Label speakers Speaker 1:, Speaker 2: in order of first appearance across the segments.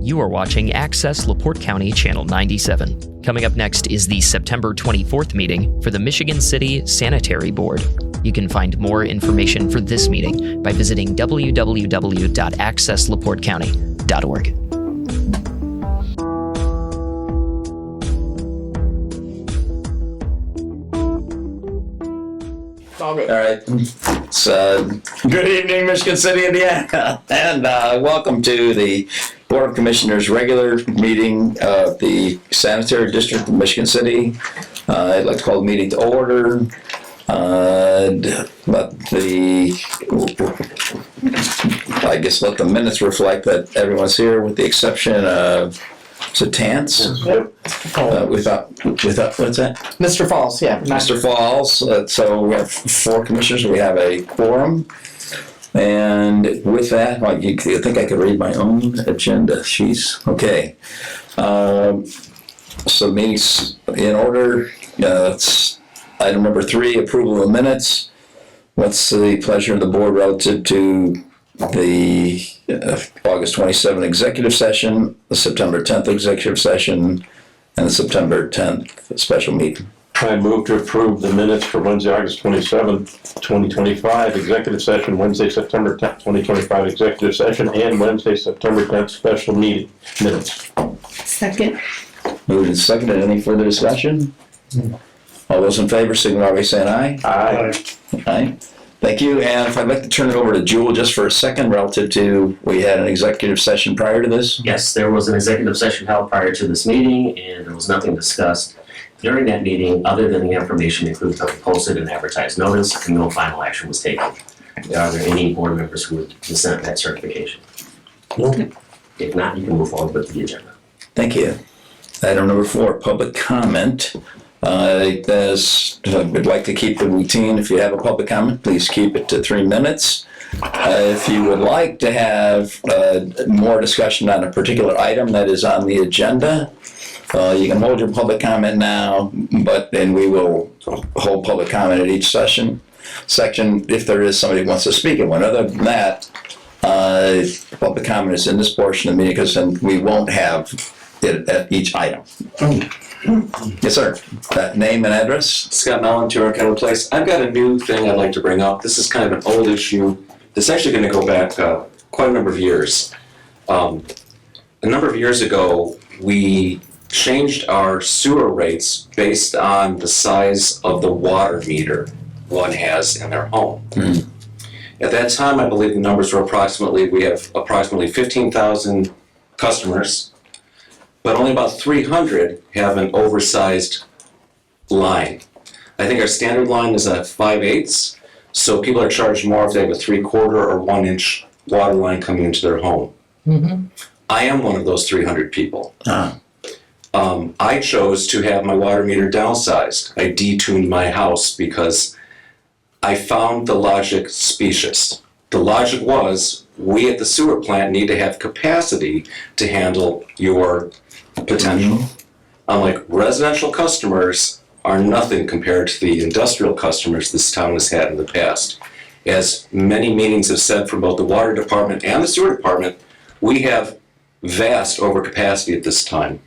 Speaker 1: You are watching Access LaPorte County Channel 97. Coming up next is the September 24th meeting for the Michigan City Sanitary Board. You can find more information for this meeting by visiting www.accesslaportecounty.org.
Speaker 2: All right. Good evening, Michigan City, Indiana, and welcome to the Board of Commissioners regular meeting of the Sanitary District of Michigan City. I'd like to call the meeting to order. Let the minutes reflect that everyone's here, with the exception of Tance.
Speaker 3: Yep.
Speaker 2: Without what's that?
Speaker 3: Mr. Falls, yeah.
Speaker 2: Mr. Falls. So we have 4 commissioners. We have a quorum. And with that, you think I could read my own agenda? Jeez. Okay. So meetings in order. It's item number 3, approval of minutes. What's the pleasure of the board relative to the August 27th executive session, the September 10th executive session, and the September 10th special meeting?
Speaker 4: I move to approve the minutes for Wednesday, August 27th, 2025, executive session, Wednesday, September 10th, 2025, executive session, and Wednesday, September 10th, special meeting minutes.
Speaker 5: Second.
Speaker 2: Moved and seconded. Any further discussion? All those in favor signify by saying aye.
Speaker 4: Aye.
Speaker 2: Aye. Thank you. And if I'd like to turn it over to Jewel just for a second relative to, we had an executive session prior to this.
Speaker 6: Yes, there was an executive session held prior to this meeting, and there was nothing discussed during that meeting other than the information included on the posted and advertised notice, and no final action was taken. Are there any board members who would dissent that certification? If not, you can move forward with the agenda.
Speaker 2: Thank you. Item number 4, public comment. We'd like to keep the routine. If you have a public comment, please keep it to 3 minutes. If you would like to have more discussion on a particular item that is on the agenda, you can hold your public comment now, but then we will hold public comment at each section if there is somebody who wants to speak at one. Other than that, public comment is in this portion of the meeting, because then we won't have it at each item. Yes, sir. Name and address?
Speaker 7: Scott Mellon, 200 Kenwood Place. I've got a new thing I'd like to bring up. This is kind of an old issue. It's actually going to go back quite a number of years. A number of years ago, we changed our sewer rates based on the size of the water meter one has in their home. Mm-hmm. At that time, I believe the numbers were we have approximately 15,000 customers, but only about 300 have an oversized line. I think our standard line is a 5/8, so people are charged more if they have a 3/4 or 1-inch water line coming into their home. Mm-hmm. I am one of those 300 people. I chose to have my water meter downsized. I detuned my house because I found the logic specious. The logic was, we at the sewer plant need to have capacity to handle your potential. I'm like, residential customers are nothing compared to the industrial customers this town has had in the past. As many meetings have said from both the water department and the sewer department, we have vast overcapacity at this time.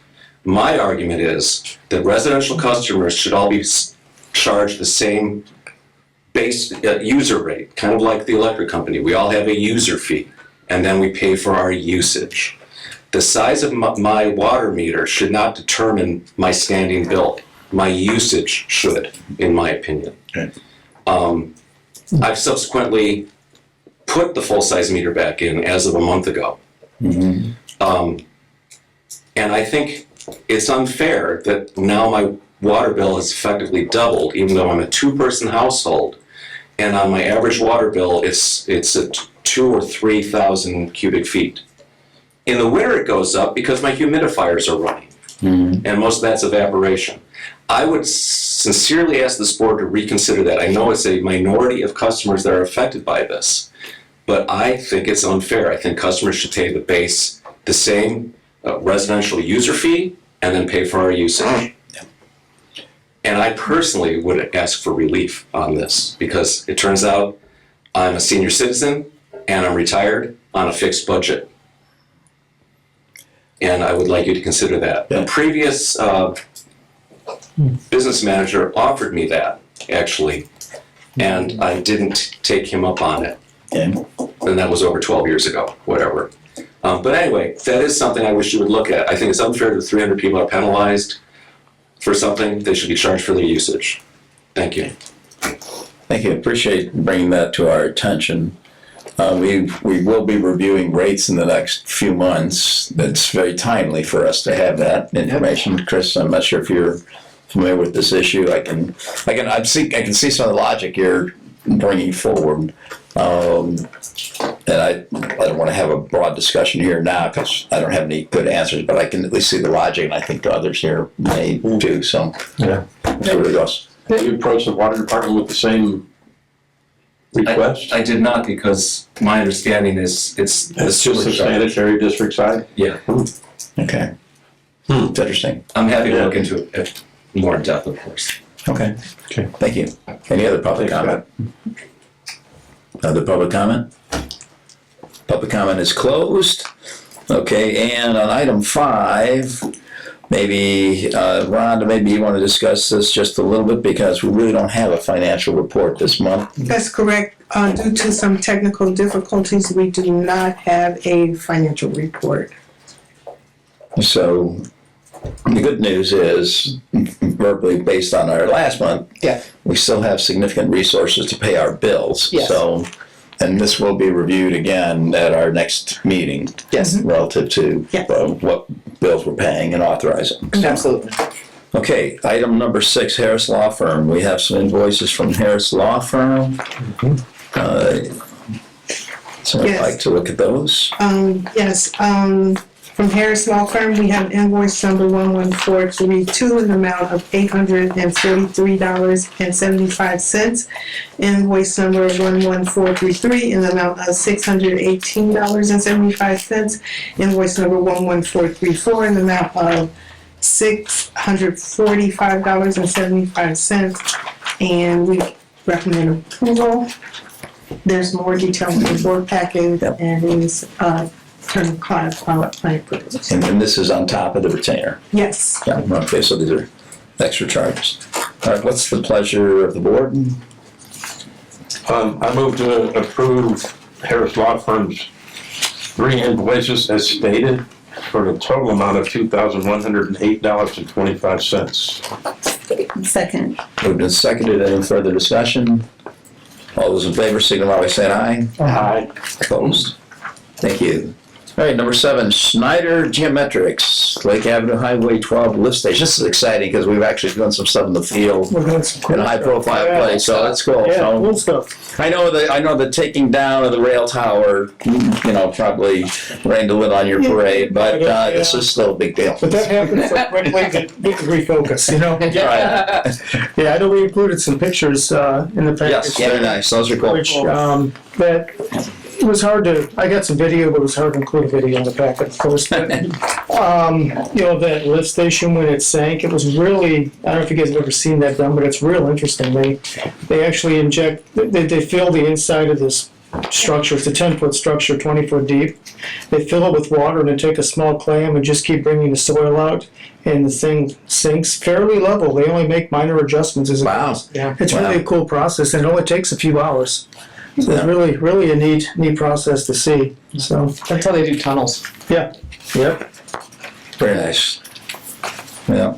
Speaker 7: My argument is that residential customers should all be charged the same base user rate, kind of like the electric company. We all have a user fee, and then we pay for our usage. The size of my water meter should not determine my standing bill. My usage should, in my opinion. Okay. I've subsequently put the full-size meter back in as of a month ago. Mm-hmm. And I think it's unfair that now my water bill has effectively doubled, even though I'm a 2-person household. And on my average water bill, it's at 2,000 or 3,000 cubic feet. In the winter, it goes up because my humidifiers are running, and most of that's evaporation. I would sincerely ask this board to reconsider that. I know it's a minority of customers that are affected by this, but I think it's unfair. I think customers should pay the same residential user fee, and then pay for our usage. And I personally would ask for relief on this, because it turns out I'm a senior citizen and I'm retired on a fixed budget. and I would like you to consider that.
Speaker 2: Yeah.
Speaker 7: The previous business manager offered me that, actually, and I didn't take him up on it.
Speaker 2: Yeah.
Speaker 7: And that was over 12 years ago, whatever. But anyway, that is something I wish you would look at. I think it's unfair that 300 people are penalized for something. They should be charged for their usage. Thank you.
Speaker 2: Thank you. Appreciate bringing that to our attention. We will be reviewing rates in the next few months. That's very timely for us to have that information. Chris, I'm not sure if you're familiar with this issue. I can see some of the logic you're bringing forward. And I don't want to have a broad discussion here now because I don't have any good answers, but I can at least see the logic, and I think the others here may too. So,
Speaker 4: Yeah.
Speaker 2: see where it goes.
Speaker 4: You approached the water department with the same request?
Speaker 7: I did not, because my understanding is it's the
Speaker 4: It's just the
Speaker 7: sewer charge.
Speaker 4: sanitary district side?
Speaker 7: Yeah.
Speaker 2: Okay. It's interesting.
Speaker 7: I'm happy to look into it more in depth, of course.
Speaker 2: Okay.
Speaker 4: Okay.
Speaker 2: Thank you. Any other public
Speaker 4: Thanks,
Speaker 2: comment? Other public comment? Public comment is closed. Okay, and on item 5, maybe, Rhonda, maybe you want to discuss this just a little bit because we really don't have a financial report this month.
Speaker 3: That's correct. Due to some technical difficulties, we do not have a financial report.
Speaker 2: So the good news is, verbally based on our last month,
Speaker 3: Yeah.
Speaker 2: we still have significant resources to pay our bills.
Speaker 3: Yes.
Speaker 2: So, and this will be reviewed again at our next meeting.
Speaker 3: Yes.
Speaker 2: Relative to
Speaker 3: Yeah.
Speaker 2: what bills we're paying and authorizing.
Speaker 3: Absolutely.
Speaker 2: Okay, item number 6, Harris Law Firm. We have some invoices from Harris Law Firm. Someone
Speaker 3: Yes.
Speaker 2: like to look at those?
Speaker 3: Yes, from Harris Law Firm, we have invoice number 11432 in the amount of $843.75. Invoice number 11433 in the amount of $618.75. Invoice number 11434 in the amount of $645.75. And we recommend approval. There's more detail in the board package
Speaker 2: Yep.
Speaker 3: and is attorney-client privilege.
Speaker 2: And this is on top of the retainer.
Speaker 3: Yes.
Speaker 2: Yeah, okay, so these are extra charges. All right, what's the pleasure of the board?
Speaker 4: I move to approve Harris Law Firm's 3 invoices as stated for the total amount of $2,108.25.
Speaker 5: Second.
Speaker 2: Moved and seconded. Any further discussion? All those in favor signify by saying aye.
Speaker 4: Aye.
Speaker 2: Opposed? Thank you. All right, number 7, Schneider Geometrics, Lake Avenue Highway 12 lift station. This is exciting because we've actually done some stuff in the field
Speaker 8: We're doing some cool
Speaker 2: in a high
Speaker 8: stuff.
Speaker 2: profile
Speaker 8: Yeah,
Speaker 2: place, so that's cool.
Speaker 8: Yeah,
Speaker 2: So,
Speaker 8: cool stuff.
Speaker 2: I know the taking down of the rail tower, probably rained a little on your parade, but this is still a big deal.
Speaker 8: But that happened so quickly that we could refocus,
Speaker 2: Right.
Speaker 8: Yeah, I know we included some pictures in the package.
Speaker 2: Yes, very nice. Those are cool.
Speaker 8: Which, that, it was hard to, I got some video, but it was hard to include a video in the packet, of course. But, that lift station, when it sank, it was really, I don't know if you guys have ever seen that done, but it's real interesting. They actually they fill the inside of this structure. It's a 10-foot structure, 20-foot deep. They fill it with water and then take a small clam and just keep bringing the soil out, and the thing sinks fairly level. They only make minor adjustments as it
Speaker 2: Wow.
Speaker 8: goes. Yeah, it's
Speaker 2: Wow.
Speaker 8: really a cool process, and it only takes a few hours. So
Speaker 2: Yeah.
Speaker 8: it's really a neat process to see. So
Speaker 9: That's how they do tunnels.
Speaker 8: yeah, yep.
Speaker 2: Very nice. Yeah.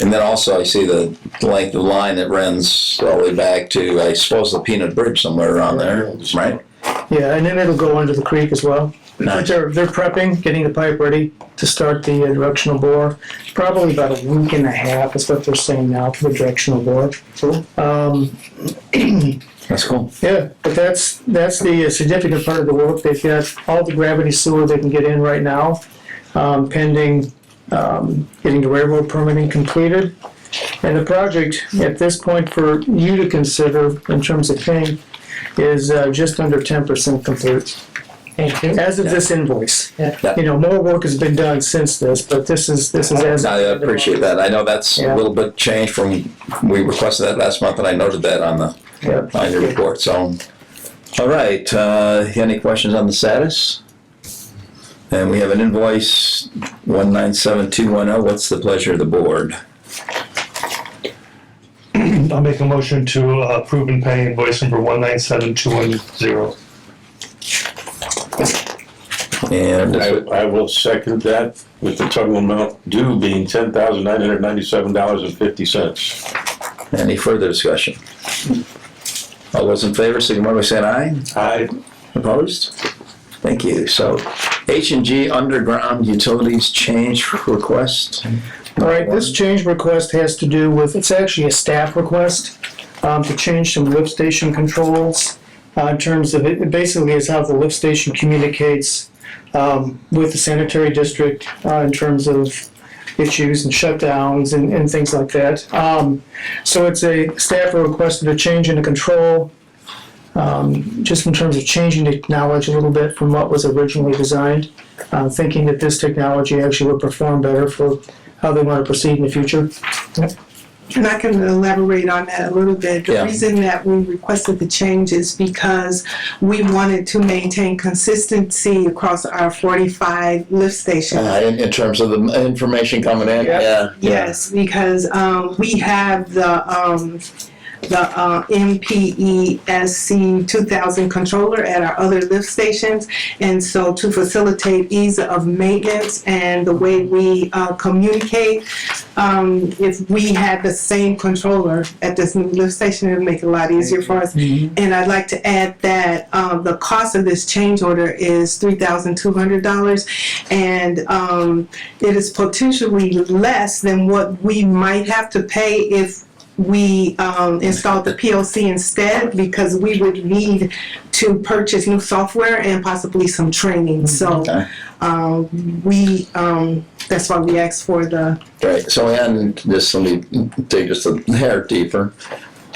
Speaker 2: And then also I see the length of line that runs all the way back to, I suppose, the Peanut Bridge somewhere around there, right?
Speaker 8: Yeah, and then it'll go under the creek as well.
Speaker 2: Nice.
Speaker 8: They're prepping, getting the pipe ready to start the directional bore. Probably about a week and a half is what they're saying now for the directional bore.
Speaker 2: That's cool.
Speaker 8: Yeah, but that's the significant part of the work. They've got all the gravity sewer they can get in right now, pending getting the railroad permitting completed. And the project at this point for you to consider in terms of paying is just under 10% complete.
Speaker 9: Thank you.
Speaker 8: As of this invoice.
Speaker 2: Yeah.
Speaker 8: More work has been done since this, but this is as
Speaker 2: I appreciate that. I know that's a little bit changed from, we requested that last month and I noted that on your report. So, all right, any questions on the status? And we have an invoice 197210, what's the pleasure of the board?
Speaker 10: I'll make a motion to approve and pay invoice number 197210.
Speaker 2: And
Speaker 4: I will second that with the total amount due being $10,997.50.
Speaker 2: any further discussion? All those in favor, signify by saying aye.
Speaker 4: Aye.
Speaker 2: Opposed? Thank you. So H&G Underground Utilities change request.
Speaker 8: All right, this change request has to do with, it's actually a staff request to change some lift station controls in terms of, it basically is how the lift station communicates with the sanitary district in terms of issues and shutdowns and things like that. So it's a staff requested a change in the control, just in terms of changing the technology a little bit from what was originally designed, thinking that this technology actually would perform better for how they want to proceed in the future.
Speaker 3: And I can elaborate on that a little bit. The
Speaker 2: Yeah.
Speaker 3: reason that we requested the change is because we wanted to maintain consistency across our 45 lift stations.
Speaker 2: In terms of the information coming in? Yeah.
Speaker 3: Yes, because we have the MPESC 2000 controller at our other lift stations, and so to facilitate ease of maintenance and the way we communicate, if we had the same controller at this new lift station, it would make it a lot easier for us. And I'd like to add that the cost of this change order is $3,200, and it is potentially less than what we might have to pay if we installed the PLC instead, because we would need to purchase new software and possibly some training. So that's why we asked for the.
Speaker 2: Right. So and this, let me dig just a hair deeper.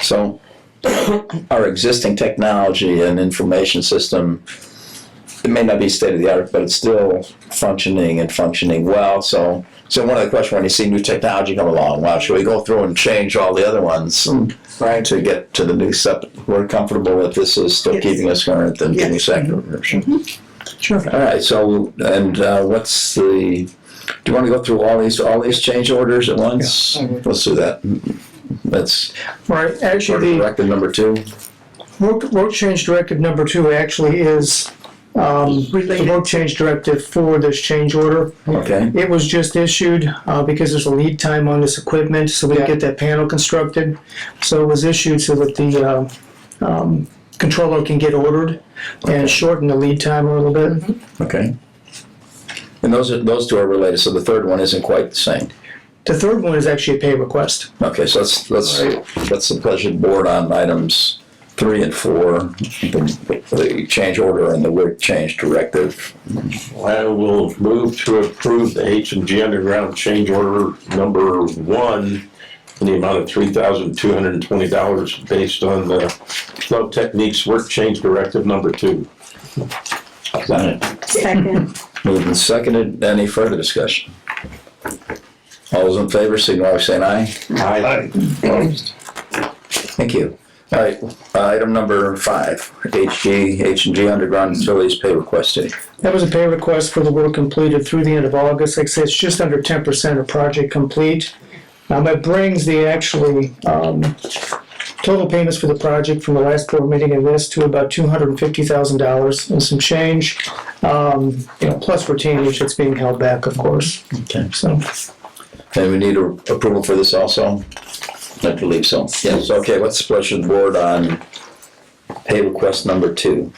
Speaker 2: So our existing technology and information system, it may not be state of the art, but it's still functioning well. So one of the questions when you see new technology come along, wow, should we go through and change all the other ones, right, to get to the new stuff? We're comfortable that this is still keeping us current and giving us accurate version.
Speaker 8: Sure.
Speaker 2: All right. So what's the? Do you want to go through all these change orders at once?
Speaker 8: Yeah.
Speaker 2: Let's do that. That's
Speaker 8: Right. Actually, the
Speaker 2: directive number 2.
Speaker 8: work change directive number 2 actually is the work change directive for this change order.
Speaker 2: Okay.
Speaker 8: It was just issued because there's a lead time on this equipment, so we can get that panel constructed. So it was issued so that the controller can get ordered and shorten the lead time a little bit.
Speaker 2: Okay. And those two are related. So the third one isn't quite the same.
Speaker 8: The third one is actually a pay request.
Speaker 2: Okay. So let's the pleasure of the board on items 3 and 4, the change order and the work change directive.
Speaker 4: I will move to approve the H&G Underground change order number 1 in the amount of $3,220 based on the Flow Techniques work change directive number 2.
Speaker 5: Second.
Speaker 2: Moved and seconded. Any further discussion? All those in favor, signify by saying aye.
Speaker 4: Aye.
Speaker 2: Opposed? Thank you. All right, item number 5, H&G Underground Utilities Pay Request.
Speaker 8: That was a pay request for the work completed through the end of August. Like I said, it's just under 10% of project complete. That brings the actually total payments for the project from the last board meeting and this to about $250,000 and some change, plus retainage that's being held back, of course.
Speaker 2: Okay.
Speaker 8: So.
Speaker 2: And we need approval for this also? I believe so. Yes. Okay, what's the pleasure of the board on pay request number 2?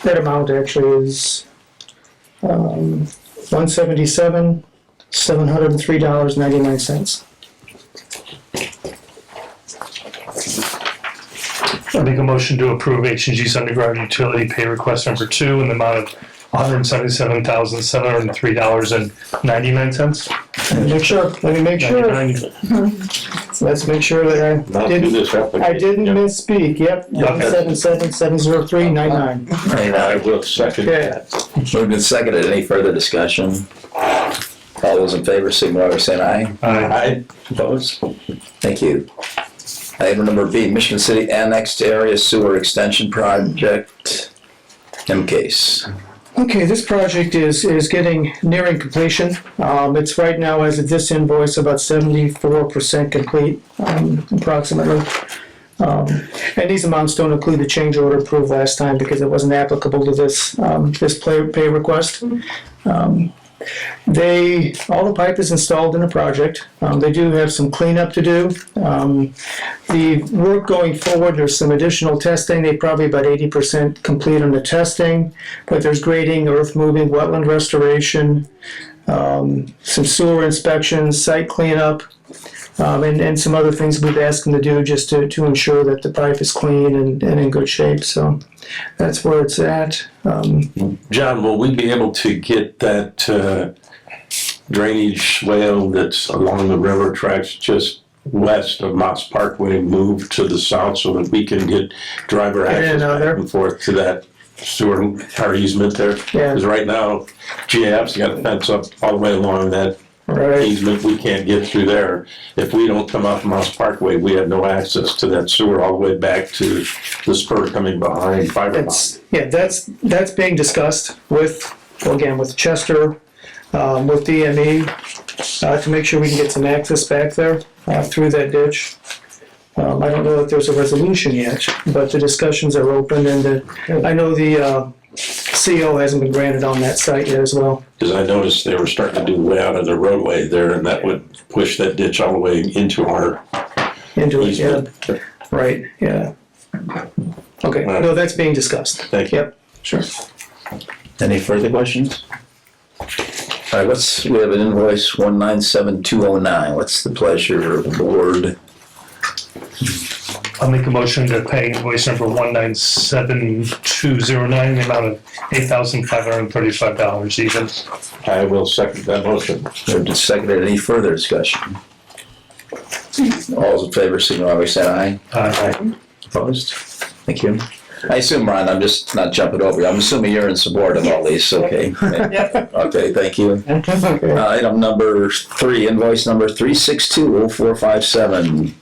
Speaker 8: That amount actually is $177,703.99.
Speaker 10: I'll make a motion to approve H&G's underground utility pay request number 2 in the amount of $177,703.99.
Speaker 8: Let me make sure. Let's make sure that
Speaker 4: Not do this application.
Speaker 8: I didn't misspeak. Yep, 177,703.99.
Speaker 4: And I will second
Speaker 8: Okay.
Speaker 4: that.
Speaker 2: Moved and seconded. Any further discussion? All those in favor, signify by saying aye.
Speaker 4: Aye.
Speaker 2: Opposed? Thank you. Item number B, Michigan City Annexed Area Sewer Extension Project, MCASE.
Speaker 8: Okay, this project is getting nearing completion. It's right now, as of this invoice, about 74% complete, approximately. And these amounts don't include the change order approved last time because it wasn't applicable to this pay request. All the pipe is installed in the project. They do have some cleanup to do. The work going forward, there's some additional testing. They're probably about 80% complete on the testing, but there's grading, earth moving, wetland restoration, some sewer inspections, site cleanup, and some other things we've asked them to do just to ensure that the pipe is clean and in good shape. So that's where it's at.
Speaker 4: John, will we be able to get that drainage swale that's along the river tracks just west of Moss Parkway moved to the south so that we can get driver access back and forth to that sewer car easement there?
Speaker 8: Yeah.
Speaker 4: Because right now, GAF's got a fence up all the way along that easement. We can't get through there. If we don't come off Moss Parkway, we have no access to that sewer all the way back to the spur coming behind Fibermont.
Speaker 8: That's being discussed with Chester, with DME, to make sure we can get some access back there through that ditch. I don't know if there's a resolution yet, but the discussions are open, and I know the CO hasn't been granted on that site yet as well.
Speaker 4: Because I noticed they were starting to do way out of the roadway there, and that would push that ditch all the way into our easement.
Speaker 8: Yeah. Right, yeah. Okay, no, that's being discussed.
Speaker 4: Thank you.
Speaker 8: Yep, sure.
Speaker 2: Any further questions? All right, we have an invoice 197209. What's the pleasure of the board?
Speaker 10: I'll make a motion to pay invoice number 197209, the amount of $8,535 even.
Speaker 4: I will second that motion.
Speaker 2: Moved and seconded. Any further discussion? All those in favor, signify by saying aye.
Speaker 10: Aye.
Speaker 2: Opposed? Thank you. I assume, Ron, I'm just not jumping over you. I'm assuming you're in support of all these, okay? Okay, thank you. Item number 3, invoice number 3620457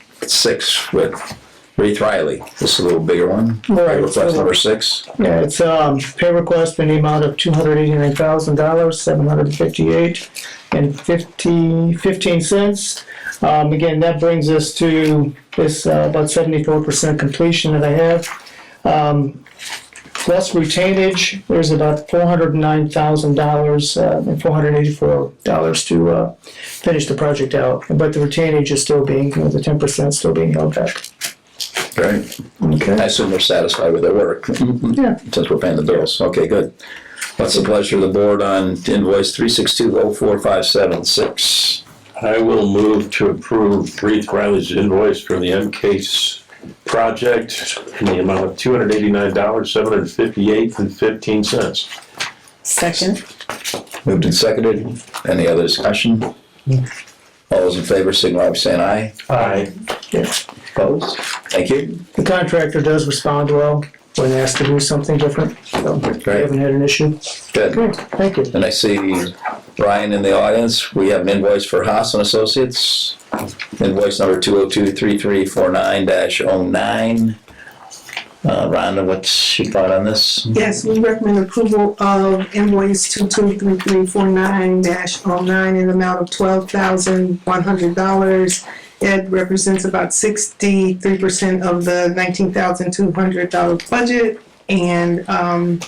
Speaker 2: with Reith Riley. This is a little bigger one.
Speaker 8: Right.
Speaker 2: Request number 6.
Speaker 8: Yeah, it's pay request in the amount of $289,758.15. Again, that brings us to this about 74% completion that I have. Plus retainage, there's about $409,000 and $484 to finish the project out. But the retainage is still being, the 10% still being held back.
Speaker 2: Great.
Speaker 8: Okay.
Speaker 2: I assume they're satisfied with their work.
Speaker 8: Yeah.
Speaker 2: Since we're paying the bills. Okay, good. What's the pleasure of the board on invoice 3620457
Speaker 4: I will move to approve Reith Riley's invoice for the MCASE project in the amount of $289,758.15.
Speaker 5: Second.
Speaker 2: Moved and seconded. Any other discussion? All those in favor, signify by saying aye.
Speaker 4: Aye.
Speaker 8: Yeah.
Speaker 2: Opposed? Thank you.
Speaker 8: The contractor does respond well when asked to do something different. So we haven't had an issue.
Speaker 2: Good.
Speaker 8: Great, thank you.
Speaker 2: And I see Ryan in the audience. We have an invoice for Haas and Associates. Invoice number 2023349-09. Rhonda, what's your thought on this?
Speaker 3: Yes, we recommend approval of invoice 223349-09 in the amount of $12,100. It represents about 63% of the $19,200 budget. And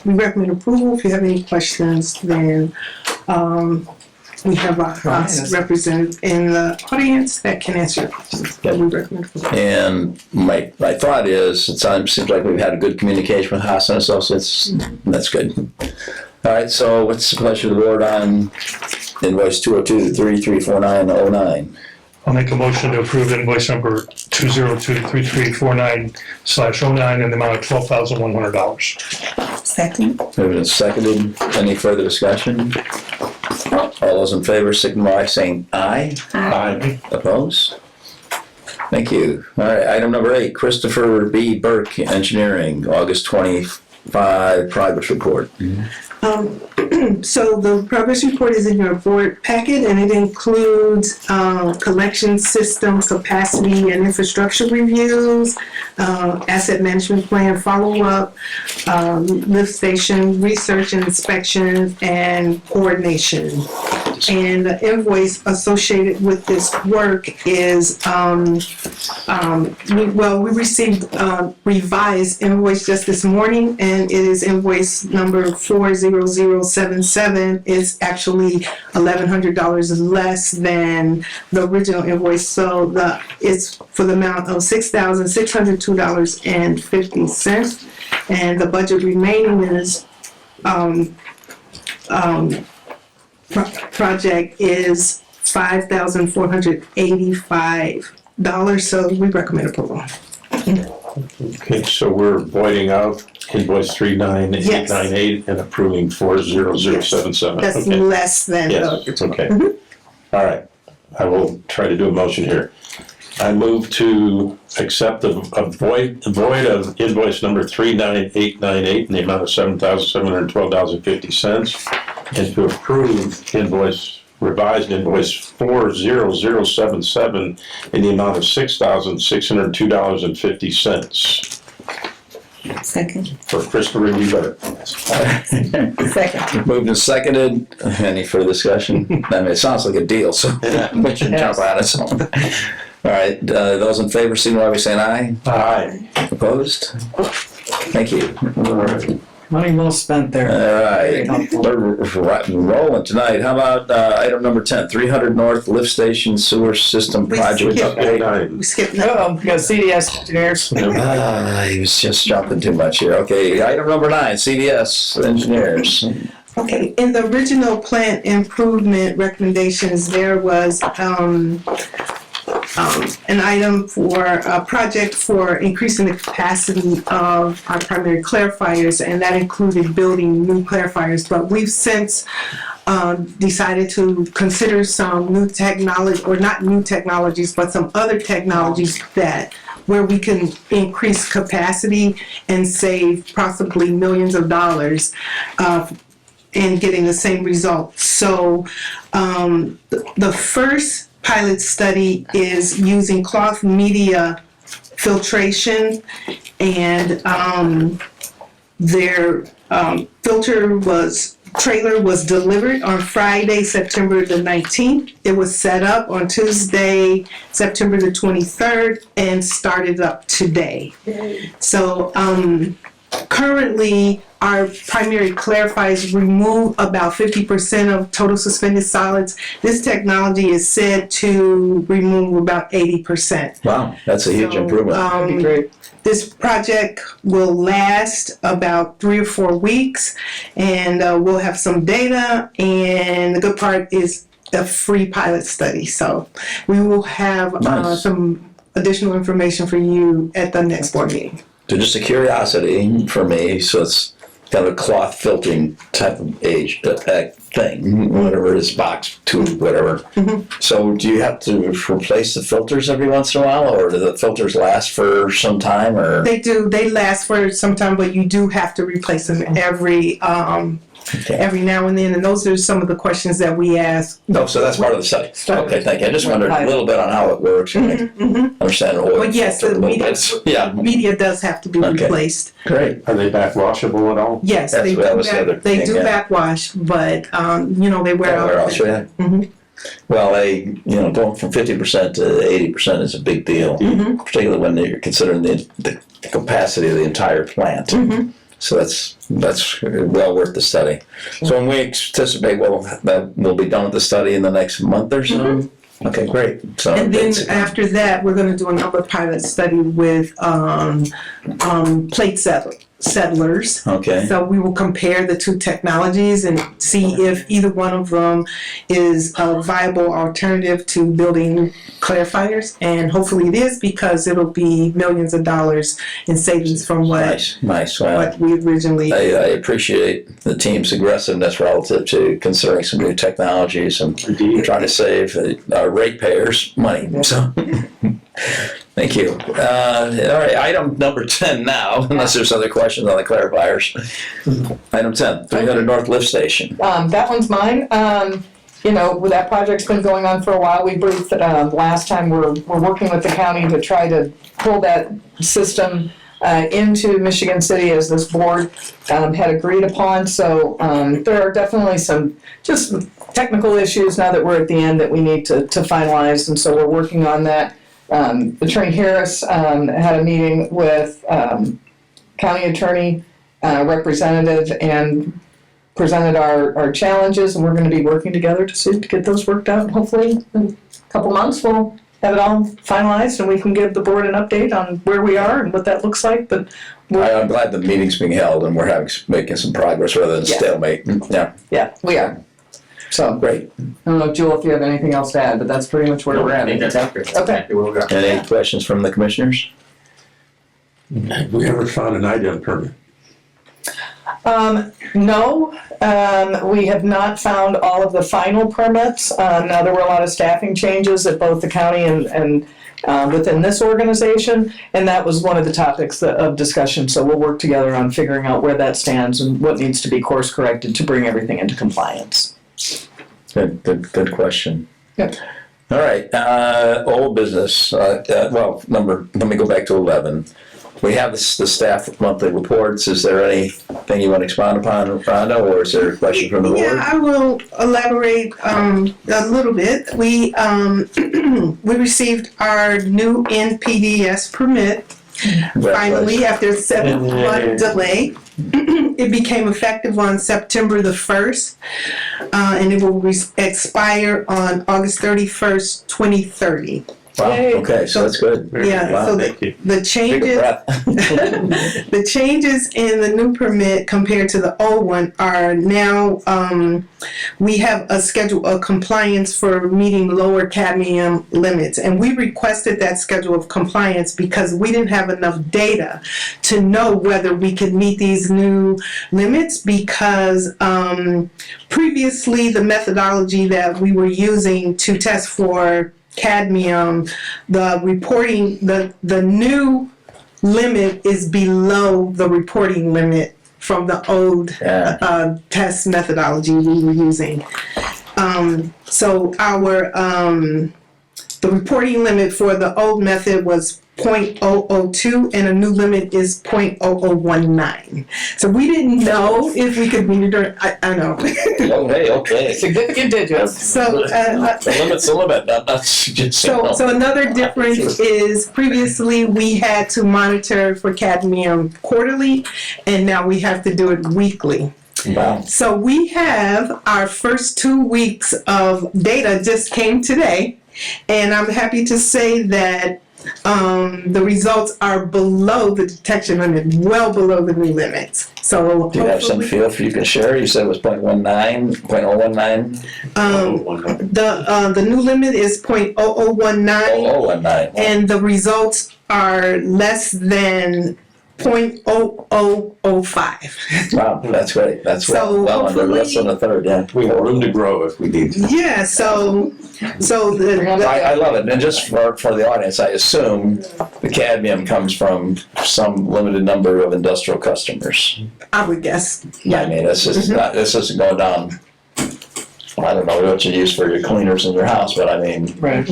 Speaker 3: we recommend approval. If you have any questions, then we have a House representative in the audience that can answer your questions. That we recommend approval.
Speaker 2: And my thought is, it seems like we've had a good communication with Haas and Associates. That's good. All right, so what's the pleasure of the board on invoice 2023349-09?
Speaker 10: I'll make a motion to approve invoice number 2023349/09 in the amount of $12,100.
Speaker 5: Second.
Speaker 2: Moved and seconded. Any further discussion? All those in favor, signify by saying aye.
Speaker 4: Aye.
Speaker 2: Opposed? Thank you. All right, item number 8, Christopher B. Burke Engineering, August progress report.
Speaker 3: So the progress report is in your board packet, and it includes collection system capacity and infrastructure reviews, asset management plan follow-up, lift station research and inspection, and coordination. And the invoice associated with this work is, we received revised invoice just this morning, and it is invoice number 40077. It's actually $1,100 less than the original invoice, so it's for the amount of $6,602.50, and the budget remaining is project is $5,485, so we recommend approval.
Speaker 4: Okay, so we're voiding out invoice 39898 and approving 40077.
Speaker 3: That's
Speaker 4: Okay.
Speaker 3: less than
Speaker 4: Yes,
Speaker 3: the.
Speaker 4: okay. All right, I will try to do a motion here. I move to accept a void of invoice number 39898 in the amount of $7,712.50 and to approve revised invoice 40077 in the amount of $6,602.50
Speaker 5: Second.
Speaker 4: for Christopher Reber.
Speaker 5: Second.
Speaker 2: Moved and seconded. Any further discussion? I mean, it sounds like a deal, so we should jump on it. So. All right, those in favor, signify by saying aye.
Speaker 4: Aye.
Speaker 2: Opposed? Thank you.
Speaker 9: Money well spent there.
Speaker 2: All
Speaker 9: Very
Speaker 2: right,
Speaker 9: helpful.
Speaker 2: we're rolling tonight. How about item number 10, 300 North Lift Station Sewer System Project update?
Speaker 3: We skipped that.
Speaker 9: Oh, we got CDS engineers.
Speaker 2: He was just jumping too much here. Okay, item number 9, CDS Engineers.
Speaker 3: Okay, in the original plant improvement recommendations, there was an item for a project for increasing the capacity of our primary clarifiers, and that included building new clarifiers. But we've since decided to consider some new technology, or not new technologies, but some other technologies where we can increase capacity and save possibly millions of dollars in getting the same results. So the first pilot study is using cloth media filtration, and their trailer was delivered on Friday, September the 19th. It was set up on Tuesday, September the 23rd, and started up today. So currently, our primary clarifiers remove about 50% of total suspended solids. This technology is said to remove about 80%.
Speaker 2: Wow, that's a huge improvement.
Speaker 9: That'd be great.
Speaker 3: This project will last about 3 or 4 weeks, and we'll have some data, and the good part is a free pilot study. So we will have
Speaker 2: Nice.
Speaker 3: some additional information for you at the next board meeting.
Speaker 2: So just a curiosity for me, so it's kind of a cloth filtering type of thing, whatever it is, box, tube, whatever. So do you have to replace the filters every once in a while, or do the filters last for some time, or?
Speaker 3: They do. They last for some time, but you do have to replace them every now and then. And those are some of the questions that we ask.
Speaker 2: No, so that's part of the study. Okay, thank you. I just wondered a little bit on how it works. Understand oil.
Speaker 3: But yes,
Speaker 2: filter
Speaker 3: the
Speaker 2: a little bit. Yeah,
Speaker 3: media does have to be
Speaker 2: Okay.
Speaker 3: replaced.
Speaker 2: great.
Speaker 4: Are they back washable at all?
Speaker 3: Yes,
Speaker 2: That's
Speaker 3: they
Speaker 2: what I
Speaker 3: do.
Speaker 2: was the other
Speaker 3: They
Speaker 2: thing,
Speaker 3: do
Speaker 2: yeah.
Speaker 3: backwash, but they wear
Speaker 2: Yeah,
Speaker 3: out.
Speaker 2: where else, yeah. Well, going from 50% to 80% is a big deal, particularly when you're considering the capacity of the entire plant. So that's well worth the study. So when we anticipate, that we'll be done with the study in the next month or so? Okay, great. So
Speaker 3: And then
Speaker 2: basically-
Speaker 3: after that, we're going to do another pilot study with plate settlers.
Speaker 2: Okay.
Speaker 3: So we will compare the two technologies and see if either one of them is a viable alternative to building clarifiers. And hopefully it is, because it'll be millions of dollars in savings from what
Speaker 2: Nice. Wow.
Speaker 3: what we originally.
Speaker 2: I appreciate the team's aggressiveness relative to considering some new technologies and
Speaker 4: Indeed.
Speaker 2: trying to save ratepayers money. So Thank you. All right, item number 10 now, unless there's other questions on the clarifiers. Item 10, 300 North Lift Station.
Speaker 9: That one's mine. That project's been going on for a while. We briefed last time. We're working with the county to try to pull that system into Michigan City as this board had agreed upon. So there are definitely some just technical issues now that we're at the end that we need to finalize, and so we're working on that. Attorney Harris had a meeting with county attorney representative and presented our challenges, and we're going to be working together to get those worked out. Hopefully in a couple months we'll have it all finalized and we can give the board an update on where we are and what that looks like. But
Speaker 2: I'm glad the meeting's being held and we're making some progress rather than stalemate.
Speaker 9: Yeah, we are. So
Speaker 2: Great.
Speaker 9: I don't know, Jewel, if you have anything else to add, but that's pretty much where we're at.
Speaker 6: I think that's accurate. That's
Speaker 9: Okay.
Speaker 6: exactly where we are.
Speaker 2: Any questions from the commissioners?
Speaker 4: Have we ever found an IDEM permit?
Speaker 9: No, we have not found all of the final permits. Now, there were a lot of staffing changes at both the county and within this organization, and that was one of the topics of discussion. So we'll work together on figuring out where that stands and what needs to be course corrected to bring everything into compliance.
Speaker 2: Good question.
Speaker 9: Yep.
Speaker 2: All right, old business. Let me go back to 11. We have the staff monthly reports. Is there anything you want to expound upon, Rhonda, or is there a question from the board?
Speaker 3: Yeah, I will elaborate a little bit. We we received our new NPDS permit finally after a 7-month delay. It became effective on September the 1st, and it will expire on August 31st, 2030.
Speaker 2: Wow,
Speaker 9: Yay.
Speaker 2: okay, so that's good.
Speaker 3: Yeah,
Speaker 2: Wow,
Speaker 3: so
Speaker 2: thank you.
Speaker 3: the
Speaker 2: Take a
Speaker 3: changes
Speaker 2: breath.
Speaker 3: the changes in the new permit compared to the old one are now we have a schedule of compliance for meeting lower cadmium limits, and we requested that schedule of compliance because we didn't have enough data to know whether we could meet these new limits, because previously the methodology that we were using to test for cadmium, the reporting, the new limit is below the reporting limit from the old test methodology we were using. So our the reporting limit for the old method was 0.002, and a new limit is 0.0019. So we didn't know if we could meet it. I know.
Speaker 2: Oh, hey, okay.
Speaker 9: Significant digits.
Speaker 3: So
Speaker 2: The limit's the limit. That's just
Speaker 3: So another difference is previously we had to monitor for cadmium quarterly, and now we have to do it weekly.
Speaker 2: Wow.
Speaker 3: So we have our first 2 weeks of data just came today, and I'm happy to say that the results are below the detection limit, well below the new limits. So
Speaker 2: Do you have some feel for you can share? You said it was 0.19, 0.019?
Speaker 3: The new limit is 0.0019.
Speaker 2: 0.019.
Speaker 3: And the results are less than 0.0005.
Speaker 2: Wow, that's great. That's
Speaker 3: So
Speaker 2: well under less than a third, yeah.
Speaker 4: We have room to grow if we need to.
Speaker 3: Yeah, so
Speaker 2: I love it. And just for the audience, I assume the cadmium comes from some limited number of industrial customers.
Speaker 3: I would guess.
Speaker 2: I mean, this isn't going down, I don't know what you use for your cleaners in your house, but I mean,
Speaker 9: Right.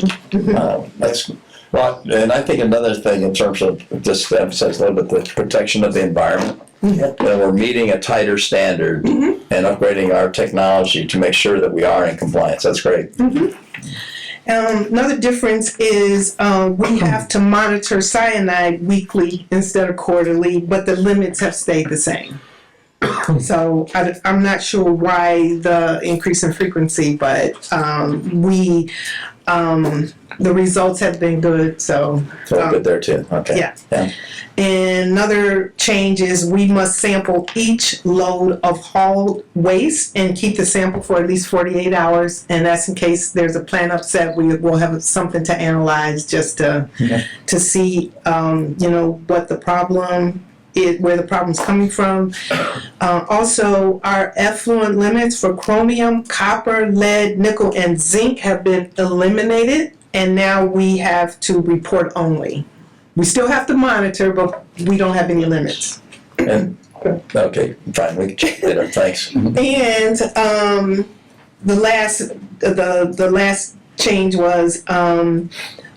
Speaker 2: that's, well, and I think another thing in terms of, just to emphasize a little bit, the protection of the environment. That we're meeting a tighter standard and upgrading our technology to make sure that we are in compliance. That's great.
Speaker 3: Another difference is we have to monitor cyanide weekly instead of quarterly, but the limits have stayed the same. So I'm not sure why the increase in frequency, but the results have been good. So
Speaker 2: Good there too. Okay.
Speaker 3: Yeah. And another change is we must sample each load of hauled waste and keep the sample for at least 48 hours. And that's in case there's a plant upset, we will have something to analyze just to see, what the problem is, where the problem's coming from. Also, our effluent limits for chromium, copper, lead, nickel, and zinc have been eliminated and now we have to report only. We still have to monitor, but we don't have any limits.
Speaker 2: And, okay, fine, we can check later, thanks.
Speaker 3: And the last change was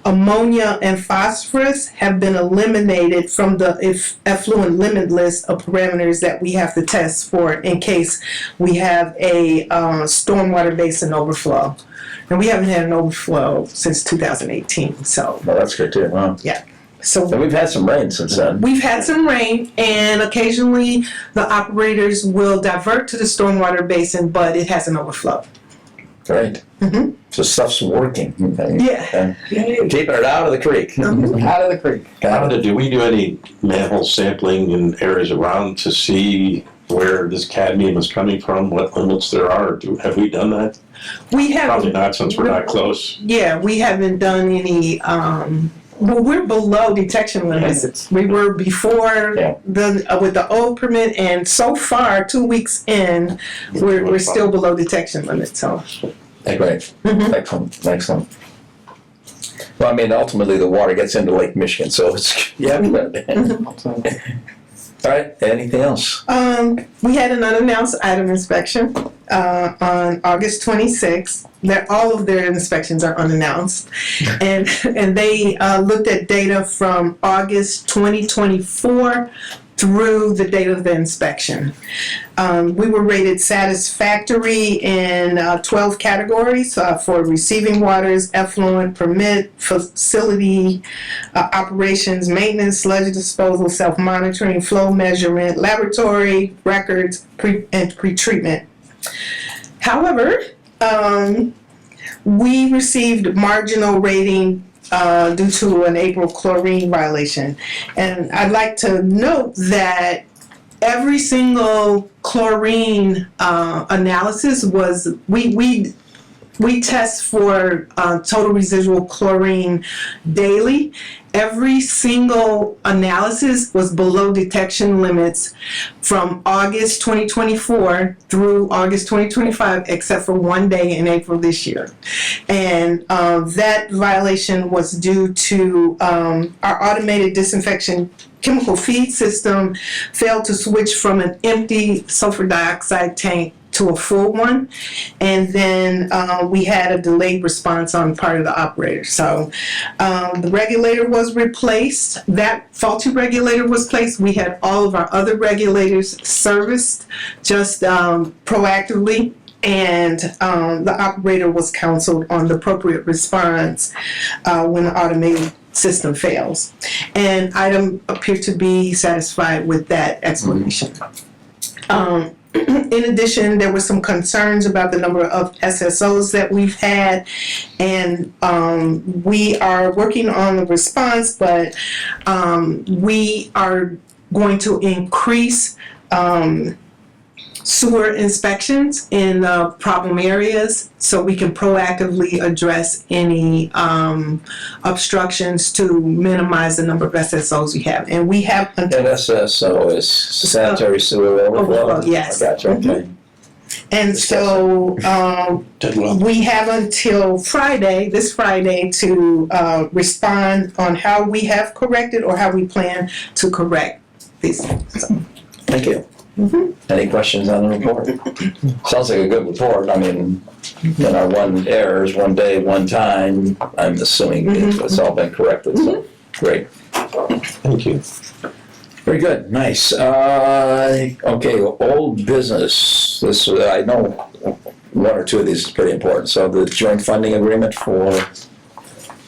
Speaker 3: ammonia and phosphorus have been eliminated from the effluent limit list of parameters that we have to test for in case we have a stormwater basin overflow. And we haven't had an overflow since 2018, so.
Speaker 2: Well, that's good too, wow.
Speaker 3: Yeah. So
Speaker 2: And we've had some rain since then.
Speaker 3: we've had some rain, and occasionally the operators will divert to the stormwater basin, but it hasn't overflowed.
Speaker 2: Great.
Speaker 3: Mhm.
Speaker 2: So stuff's working.
Speaker 3: Yeah.
Speaker 2: And keeping it out of the creek.
Speaker 9: Out of the creek.
Speaker 2: Got it.
Speaker 4: Do we do any manhole sampling in areas around to see where this cadmium is coming from, what limits there are? Have we done that?
Speaker 3: We haven't.
Speaker 4: Probably not, since we're not close.
Speaker 3: Yeah, we haven't done any, well, we're below detection limits. We were before
Speaker 2: Yeah.
Speaker 3: with the old permit, and so far, 2 weeks in, we're still below detection limits, so.
Speaker 2: Great.
Speaker 3: Mhm.
Speaker 2: Excellent. Well, I mean, ultimately the water gets into Lake Michigan, so it's, yeah. All right, anything else?
Speaker 3: We had an unannounced item inspection on August 26th. All of their inspections are unannounced, and they looked at data from August 2024 through the date of the inspection. We were rated satisfactory in 12 categories for receiving waters, effluent, permit, facility operations, maintenance, sludge disposal, self-monitoring, flow measurement, laboratory, records, and pre-treatment. However, we received marginal rating due to an April chlorine violation. And I'd like to note that every single chlorine analysis was, we test for total residual chlorine daily. Every single analysis was below detection limits from August 2024 through August 2025, except for one day in April this year. And that violation was due to our automated disinfection chemical feed system failed to switch from an empty sulfur dioxide tank to a full one, and then we had a delayed response on the part of the operator. So the regulator was replaced. That faulty regulator was placed. We had all of our other regulators serviced just proactively, and the operator was counseled on the appropriate response when the automated system fails. And item appeared to be satisfied with that explanation. In addition, there were some concerns about the number of SSOs that we've had, and we are working on the response, but we are going to increase sewer inspections in problem areas so we can proactively address any obstructions to minimize the number of SSOs we have. And we have
Speaker 2: And SSO is sanitary sewer overflow?
Speaker 3: yes.
Speaker 2: I got you, okay.
Speaker 3: And so we have until Friday, this Friday, to respond on how we have corrected or how we plan to correct these things. So,
Speaker 2: Thank you. Any questions on the report? Sounds like a good report. I mean, in our one errors, one day, one time, I'm assuming it's all been corrected, so great.
Speaker 4: Thank you.
Speaker 2: Very good, nice. Okay, old business. This, I know one or two of these is pretty important. So the joint funding agreement for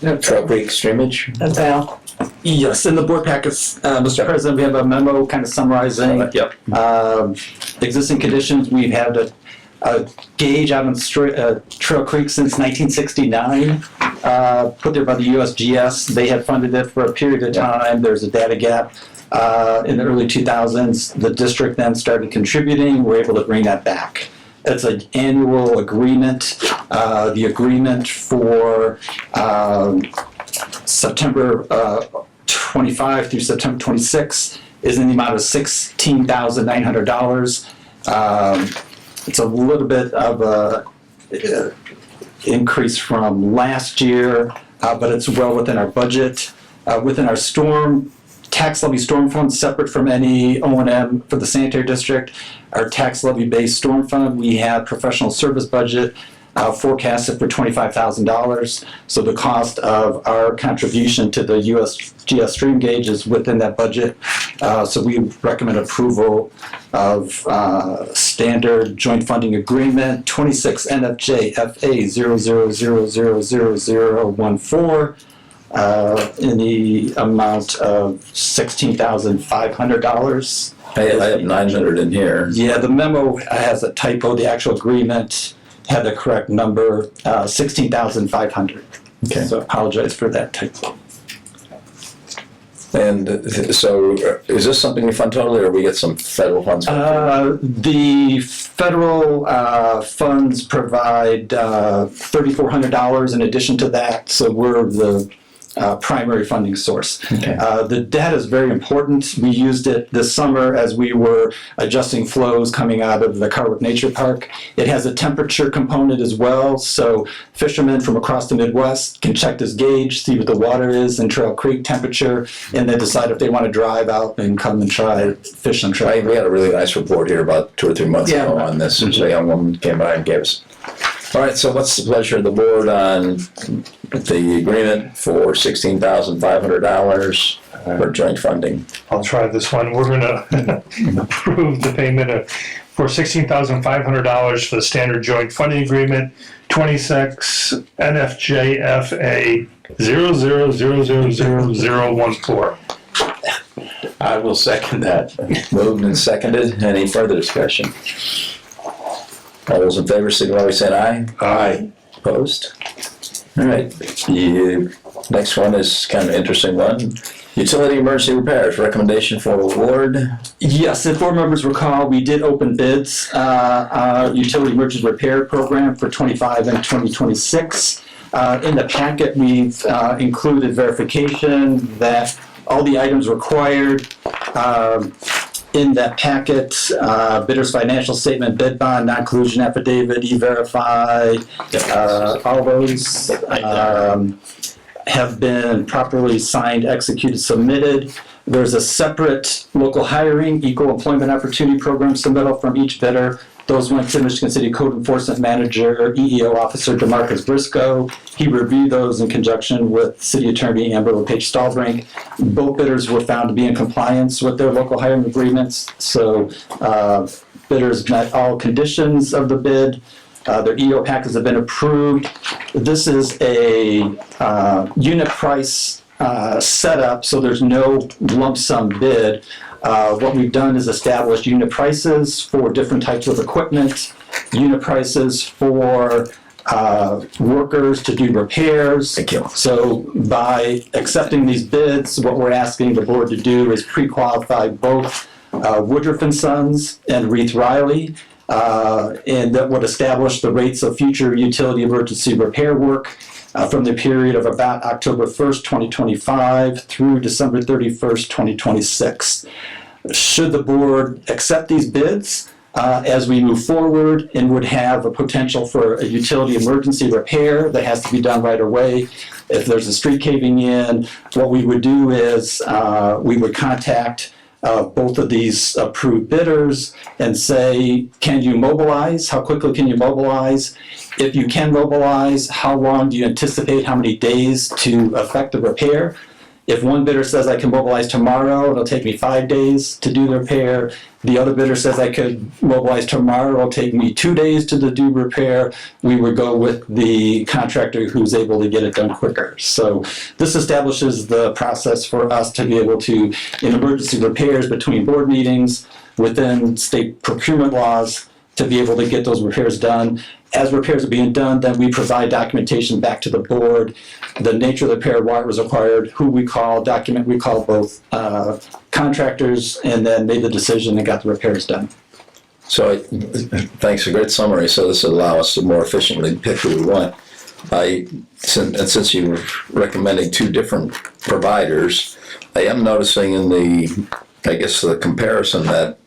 Speaker 2: Trail Creek Streamage?
Speaker 9: Val.
Speaker 11: Yes, in the board packets, Mr. President, we have a memo kind of summarizing
Speaker 2: Yep.
Speaker 11: existing conditions. We've had a gauge out on Trail Creek since 1969, put there by the USGS. They had funded it for a period of time. There's a data gap. In the early 2000s, the district then started contributing. We're able to bring that back. It's an annual agreement. The agreement for September 25 through September 26 is in the amount of $16,900. It's a little bit of a increase from last year. but it's well within our budget. Within our tax levy storm fund, separate from any O&M for the sanitary district, our tax levy based storm fund, we have professional service budget forecasted for $25,000. So the cost of our contribution to the USGS stream gauge is within that budget. So we recommend approval of standard joint funding agreement 26 NFJ FA 00000014 in the amount of $16,500.
Speaker 2: I have 900 in here.
Speaker 11: Yeah, the memo has a typo. The actual agreement had the correct number, 16,500.
Speaker 2: Okay.
Speaker 11: So apologize for that typo.
Speaker 2: And so is this something we fund totally, or we get some federal funds?
Speaker 11: The federal funds provide $3,400 in addition to that, so we're the primary funding source.
Speaker 2: Okay.
Speaker 11: The data is very important. We used it this summer as we were adjusting flows coming out of the Carwick Nature Park. It has a temperature component as well, so fishermen from across the Midwest can check this gauge, see what the water is in Trail Creek temperature, and then decide if they want to drive out and come and try fish on Trail Creek.
Speaker 2: We had a really nice report here about 2 or 3 months ago on this. A young woman came by and gave us. All right, so what's the pleasure of the board on the agreement for $16,500 for joint funding?
Speaker 10: I'll try this one. We're gonna approve the payment for $16,500 for the standard joint funding agreement, 26 NFJFA 00000014.
Speaker 4: I will second that.
Speaker 2: Moved and seconded. Any further discussion? All those in favor signify by saying aye.
Speaker 4: Aye.
Speaker 2: Opposed? All right. The next one is kind of an interesting one. Utility emergency repairs, recommendation for award.
Speaker 11: Yes, if board members recall, we did open bids, our utility emergency repair program for 25 and 2026. In the packet, we've included verification that all the items required in that packet, bidder's financial statement, bid bond, non-collusion affidavit, E-Verify, all those have been properly signed, executed, submitted. There's a separate local hiring, equal employment opportunity program submittal from each bidder. Those went to Michigan City Code Enforcement Manager, EEO Officer DeMarcus Briscoe. He reviewed those in conjunction with City Attorney Amber LePage Stallbrink. Both bidders were found to be in compliance with their local hiring agreements. So bidders met all conditions of the bid. Their EO packages have been approved. This is a unit price setup, so there's no lump sum bid. What we've done is established unit prices for different types of equipment, unit prices for workers to do repairs.
Speaker 2: Thank you.
Speaker 11: So by accepting these bids, what we're asking the board to do is pre-qualify both Woodruff & Sons and Reith Riley, and that would establish the rates of future utility emergency repair work from the period of about October 1st, 2025 through December 31st, 2026. Should the board accept these bids as we move forward and would have a potential for a utility emergency repair that has to be done right away, if there's a street caving in, what we would do is we would contact both of these approved bidders and say, can you mobilize? How quickly can you mobilize? If you can mobilize, how long do you anticipate, how many days to effect the repair? If one bidder says I can mobilize tomorrow, it'll take me 5 days to do the repair. The other bidder says I could mobilize tomorrow, it'll take me 2 days to do repair. We would go with the contractor who's able to get it done quicker. So this establishes the process for us to be able to, in emergency repairs between board meetings, within state procurement laws, to be able to get those repairs done. As repairs are being done, then we provide documentation back to the board, the nature of the repair, why it was required, who we call, document, we call both contractors, and then made the decision and got the repairs done.
Speaker 2: So thanks, a great summary. So this will allow us to more efficiently pick who we want. Since you're recommending 2 different providers, I am noticing in the comparison that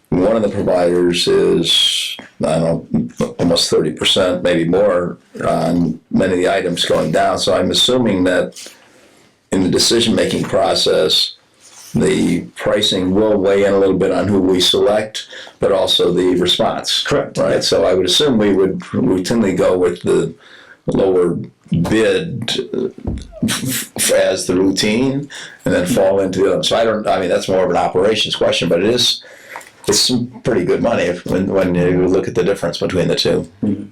Speaker 2: one of the providers is I don't know, almost 30%, maybe more, on many of the items going down. So I'm assuming that in the decision-making process, the pricing will weigh in a little bit on who we select, but also the response.
Speaker 11: Correct.
Speaker 2: Right, so I would assume we would routinely go with the lower bid as the routine, and then fall into the other. So I mean, that's more of an operations question, but it's some pretty good money when you look at the difference between the two.
Speaker 11: Mm-hmm.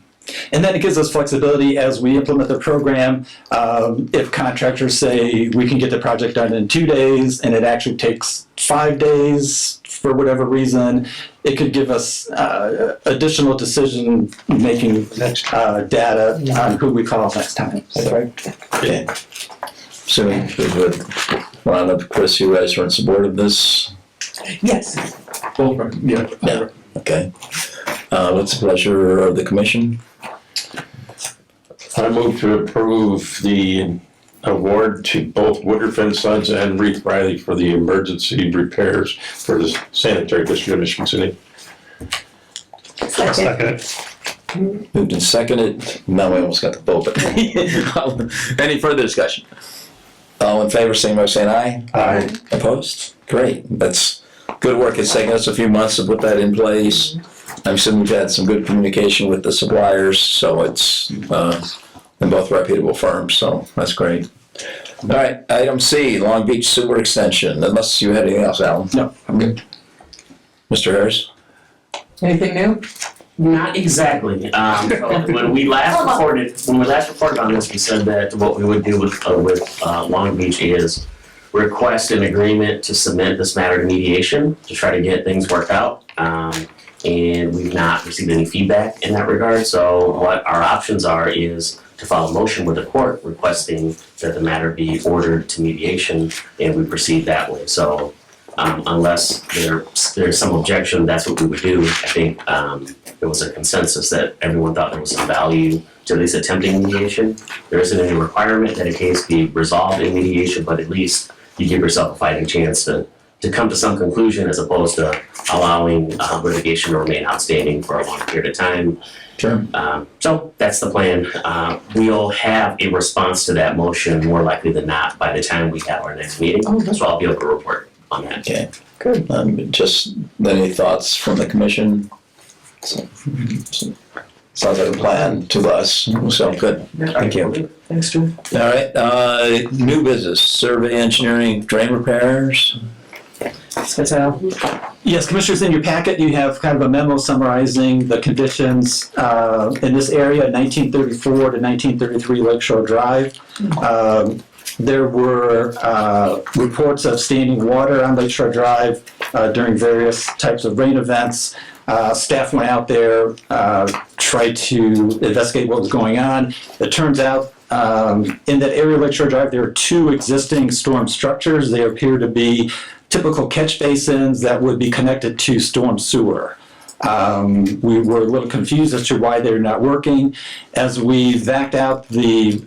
Speaker 11: And then it gives us flexibility as we implement the program. If contractors say we can get the project done in 2 days and it actually takes 5 days for whatever reason, it could give us additional decision-making data on who we call next time. Right?
Speaker 2: Okay. So, with Chris, you guys are in support of this?
Speaker 3: Yes.
Speaker 2: Yeah. Okay. What's the pleasure of the commission?
Speaker 4: I move to approve the award to both Woodruff and Sons and Reeve Riley for the emergency repairs for the sanitary district of Michigan City.
Speaker 10: Second.
Speaker 2: Moved and seconded. Now we almost got the vote, but any further discussion? All in favor, same by saying aye.
Speaker 4: Aye.
Speaker 2: Opposed? Great. That's good work. It's taken us a few months to put that in place. I'm assuming we've had some good communication with the suppliers, so it's in both reputable firms, so that's great. All right, item C, Long Beach Sewer Extension. Unless you had anything else, Alan?
Speaker 11: No, I'm good.
Speaker 2: Mr. Harris?
Speaker 9: Anything new?
Speaker 6: Not exactly. So when we last reported on this, we said that what we would do with Long Beach is request an agreement to submit this matter to mediation to try to get things worked out. And we've not received any feedback in that regard. So what our options are is to file a motion with the court requesting that the matter be ordered to mediation, and we proceed that way. So unless there's some objection, that's what we would do. I think there was a consensus that everyone thought there was some value to at least attempting mediation. There isn't any requirement that a case be resolved in mediation, but at least you give yourself a fighting chance to come to some conclusion as opposed to allowing litigation to remain outstanding for a long period of time.
Speaker 2: Sure.
Speaker 6: So that's the plan. We'll have a response to that motion more likely than not by the time we have our next meeting. So I'll be able to report on that.
Speaker 2: Okay.
Speaker 9: Good.
Speaker 2: Just any thoughts from the commission? Sounds like a plan to us, so good. Thank you.
Speaker 9: Thanks, Drew.
Speaker 2: All right, new business, survey engineering, drain repairs.
Speaker 11: Yes, Commissioners, in your packet, you have kind of a memo summarizing the conditions in this area, 1934 to 1933 Lakeshore Drive. There were reports of standing water on Lakeshore Drive during various types of rain events. Staff went out there, tried to investigate what was going on. It turns out in that area of Lakeshore Drive, there are 2 existing storm structures. They appear to be typical catch basins that would be connected to storm sewer. We were a little confused as to why they're not working. As we vacked out the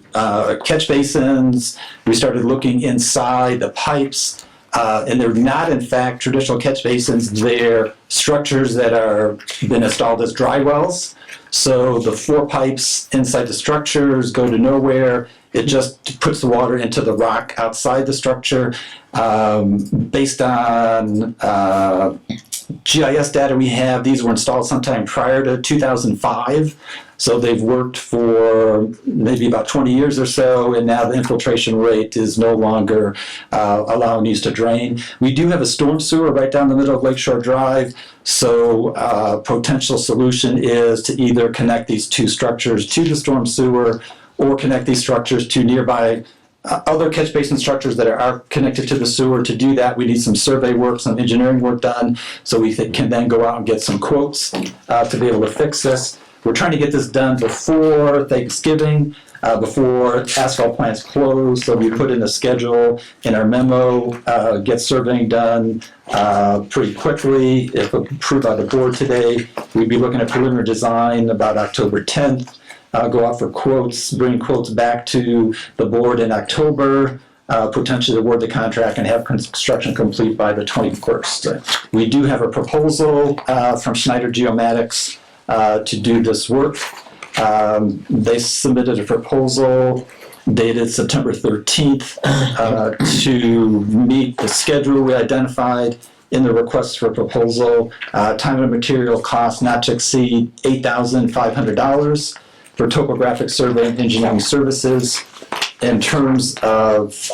Speaker 11: catch basins, we started looking inside the pipes, and they're not, in fact, traditional catch basins. They're structures that are been installed as dry wells. So the 4 pipes inside the structures go to nowhere. It just puts the water into the rock outside the structure. Based on GIS data we have, these were installed sometime prior to 2005. So they've worked for maybe about 20 years or so, and now the infiltration rate is no longer allowing these to drain. We do have a storm sewer right down the middle of Lakeshore Drive, so potential solution is to either connect these 2 structures to the storm sewer or connect these structures to nearby other catch basin structures that are connected to the sewer. To do that, we need some survey work, some engineering work done, so we can then go out and get some quotes to be able to fix this. We're trying to get this done before Thanksgiving, before asphalt plants close, so we put in a schedule in our memo, get surveying done pretty quickly. If approved by the board today, we'd be looking at preliminary design about October 10th. Go out for quotes, bring quotes back to the board in October, potentially award the contract and have construction complete by the 21st. We do have a proposal from Schneider Geomatics to do this work. They submitted a proposal dated September 13th to meet the schedule we identified in the request for proposal. Time and material cost not to exceed $8,500 for topographic survey and engineering services. In terms of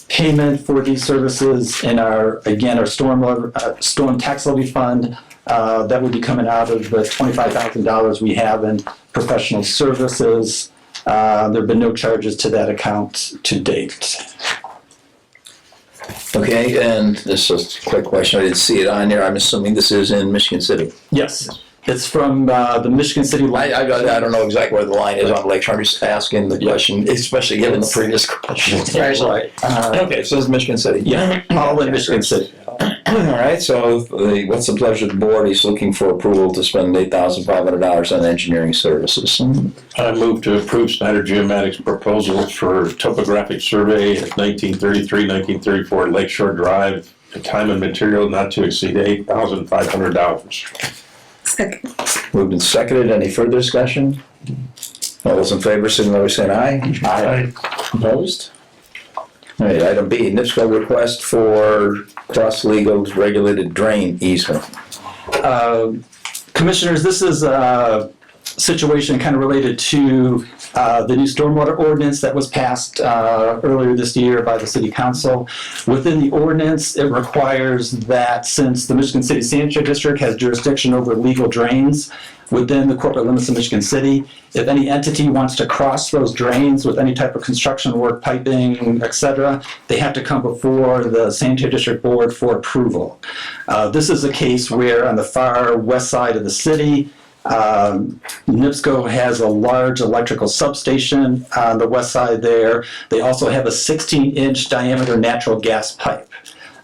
Speaker 11: payment for these services in our storm tax levy fund, that would be coming out of the $25,000 we have in professional services. There have been no charges to that account to date.
Speaker 2: Okay, and this is a quick question. I didn't see it on there. I'm assuming this is in Michigan City.
Speaker 11: Yes, it's from the Michigan City line.
Speaker 2: I don't know exactly where the line is on the lake shore. I'm just asking the question, especially given the previous question.
Speaker 11: Right.
Speaker 2: Okay, so it's Michigan City.
Speaker 11: Yeah, all in Michigan City.
Speaker 2: All right, so what's the pleasure of the board? He's looking for approval to spend $8,500 on engineering services.
Speaker 4: I move to approve Snyder Geomatics proposal for topographic survey at 1933, 1934 Lakeshore Drive, and time and material not to exceed $8,500.
Speaker 5: Second.
Speaker 2: Moved and seconded. Any further discussion? All those in favor, signify by saying aye.
Speaker 10: Aye.
Speaker 2: Opposed? All right, item B, NIPSCO request for cross-legal regulated drain easement.
Speaker 11: Commissioners, this is a situation kind of related to the new stormwater ordinance that was passed earlier this year by the City Council. Within the ordinance, it requires that since the Michigan City Sanitary District has jurisdiction over legal drains within the corporate limits of Michigan City, if any entity wants to cross those drains with any type of construction work, piping, etc., they have to come before the Sanitary District Board for approval. This is a case where on the far west side of the city, NIPSCO has a large electrical substation on the west side there. They also have a 16-inch diameter natural gas pipe.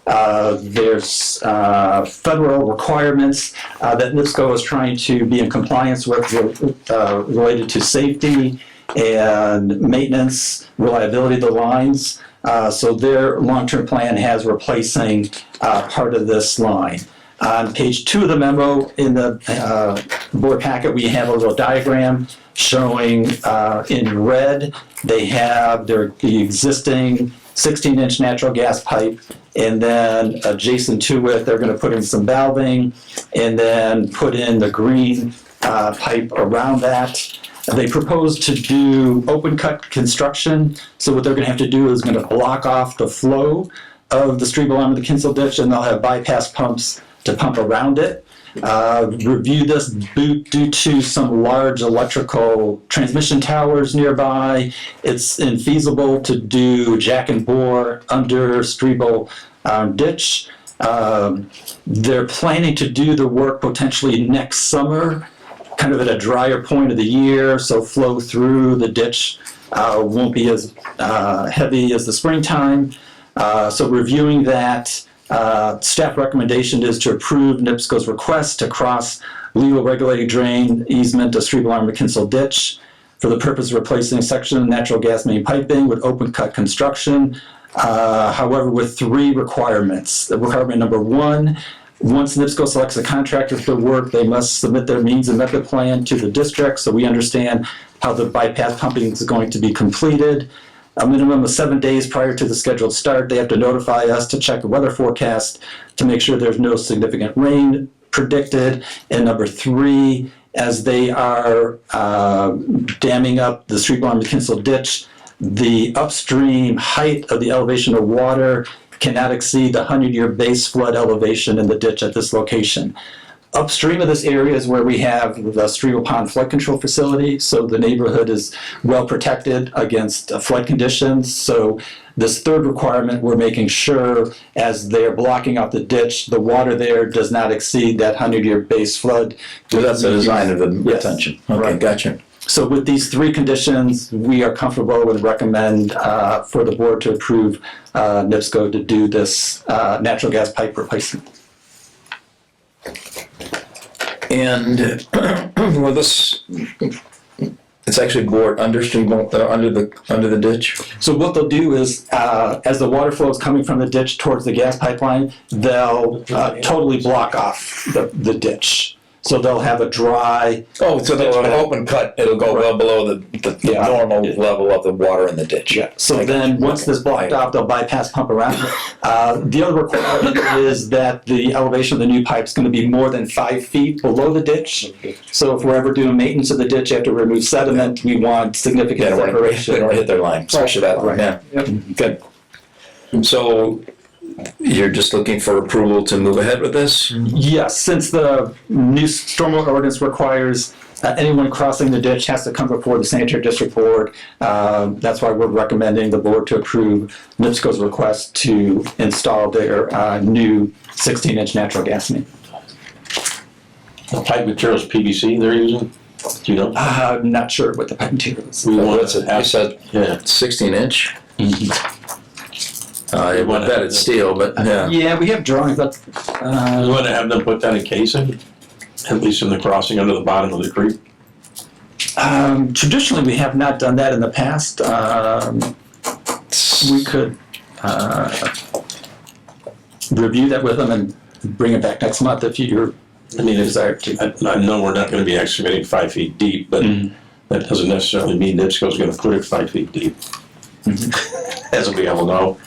Speaker 11: There's federal requirements that NIPSCO is trying to be in compliance with related to safety and maintenance, reliability of the lines. So their long-term plan has replacing part of this line. On page 2 of the memo in the board packet, we have a little diagram showing in red, they have the existing 16-inch natural gas pipe, and then adjacent to it, they're going to put in some valving, and then put in the green pipe around that. They propose to do open cut construction, so what they're going to have to do is going to block off the flow of the street arm of the Kinsel ditch, and they'll have bypass pumps to pump around it. Review this due to some large electrical transmission towers nearby. It's infeasible to do jack and bore under Strebel ditch. They're planning to do the work potentially next summer, kind of at a drier point of the year, so flow through the ditch won't be as heavy as the springtime. So reviewing that, staff recommendation is to approve NIPSCO's request to cross legal regulated drain easement to Strebel Arm McKinsell ditch for the purpose of replacing section of natural gas main piping with open cut construction. However, with 3 requirements. The requirement number 1, once NIPSCO selects a contractor for the work, they must submit their means and method plan to the district so we understand how the bypass pumping is going to be completed. A minimum of 7 days prior to the scheduled start, they have to notify us to check the weather forecast to make sure there's no significant rain predicted. And number 3, as they are damming up the Strebel Arm McKinsell ditch, the upstream height of the elevation of water cannot exceed the 100-year base flood elevation in the ditch at this location. Upstream of this area is where we have the Strebel Pond Flood Control Facility, so the neighborhood is well protected against flood conditions. So this 3rd requirement, we're making sure as they're blocking off the ditch, the water there does not exceed that 100-year base flood.
Speaker 2: So that's the design of the retention. Okay,
Speaker 11: right.
Speaker 2: Gotcha.
Speaker 11: So with these 3 conditions, we are comfortable and recommend for the board to approve NIPSCO to do this natural gas pipe replacement.
Speaker 2: And well, this, it's actually bored under the ditch.
Speaker 11: So what they'll do is, as the water flow is coming from the ditch towards the gas pipeline, they'll totally block off the ditch. So they'll have a dry,
Speaker 2: Oh, so they'll have an open cut, it'll go well below the
Speaker 11: Yeah.
Speaker 2: normal level of the water in the ditch.
Speaker 11: so then, once this blocked off, they'll bypass pump around. The other requirement is that the elevation of the new pipe is going to be more than 5 feet below the ditch. So if we're ever doing maintenance of the ditch after we remove sediment, we want significant
Speaker 2: They don't
Speaker 11: separation.
Speaker 2: hit their line, especially that one, yeah. Good. So you're just looking for approval to move ahead with this?
Speaker 11: Yes, since the new stormwater ordinance requires anyone crossing the ditch has to come before the sanitary district board. That's why we're recommending the board to approve NIPSCO's request to install their new 16-inch natural gas main.
Speaker 4: The pipe materials PVC they're using? Do you know?
Speaker 11: I'm not sure what the pipe material is.
Speaker 4: We want
Speaker 2: What's it, you said
Speaker 4: Yeah.
Speaker 2: 16 inch? I
Speaker 4: want
Speaker 2: bet it's steel, but yeah.
Speaker 11: Yeah, we have drawings, but
Speaker 4: We want to have them put that in casing, at least in the crossing under the bottom of the creek.
Speaker 11: traditionally we have not done that in the past. We could review that with them and bring it back next month if you're
Speaker 4: I mean,
Speaker 11: desire to.
Speaker 4: I know we're not going to be excavating 5 feet deep, but that doesn't necessarily mean NIPSCO's going to put it 5 feet deep. As we all know.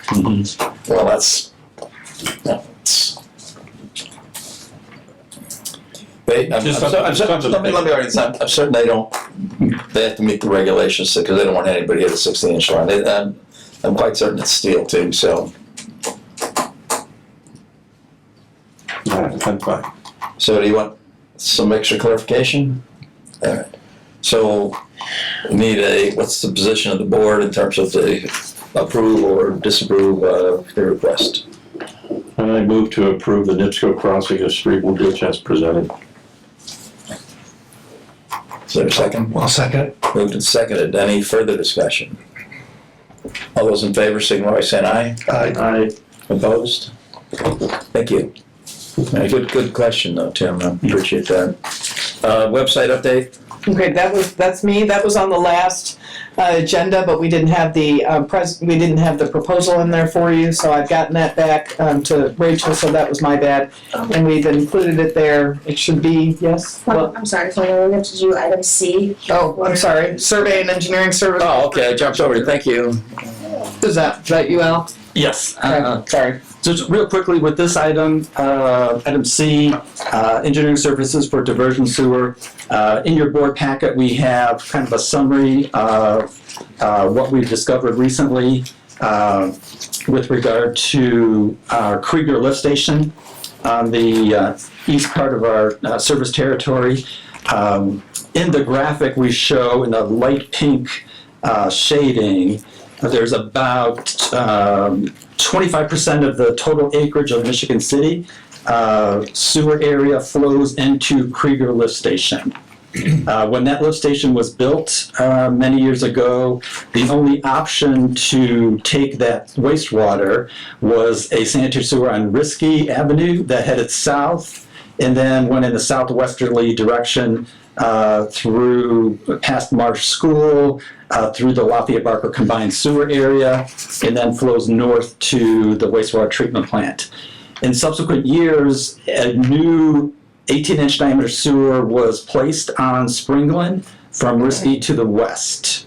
Speaker 2: Well, that's. Wait, I'm certain they don't, they have to meet the regulations because they don't want anybody at a 16-inch line. I'm quite certain it's steel too, so.
Speaker 4: I'm fine.
Speaker 2: So do you want some extra clarification? All right. So we need what's the position of the board in terms of the approve or disapprove of the request?
Speaker 4: I move to approve the NIPSCO crossing of Streetville Ditch as presented.
Speaker 2: Is there a second?
Speaker 10: I'll second.
Speaker 2: Moved and seconded. Any further discussion? All those in favor signify by saying aye.
Speaker 4: Aye.
Speaker 2: Opposed? Thank you. Good question though, Tim. I appreciate that. Website update?
Speaker 9: Okay, that's me. That was on the last agenda, but we didn't have the we didn't have the proposal in there for you, so I've gotten that back to Rachel. So that was my bad, and we've included it there. It should be yes. Well,
Speaker 5: I'm sorry, so we have to do item C.
Speaker 9: oh, I'm sorry. Survey and engineering service.
Speaker 2: Oh, okay. I jumped over it. Thank you.
Speaker 9: Is that you, Al?
Speaker 11: Yes.
Speaker 9: Sorry.
Speaker 11: So just real quickly with this item, item C, engineering services for diversion sewer. In your board packet, we have kind of a summary of what we've discovered recently with regard to our Krieger lift station on the east part of our service territory. In the graphic, we show in the light pink shading, there's about 25% of the total acreage of Michigan City sewer area flows into Krieger Lift Station. When that lift station was built many years ago, the only option to take that wastewater was a sanitary sewer on Risky Avenue that headed south and then went in the southwesterly direction through past Marsh School, through the Lafayette Barker combined sewer area, and then flows north to the wastewater treatment plant. In subsequent years, a new 18-inch diameter sewer was placed on Springland from Risky to the west.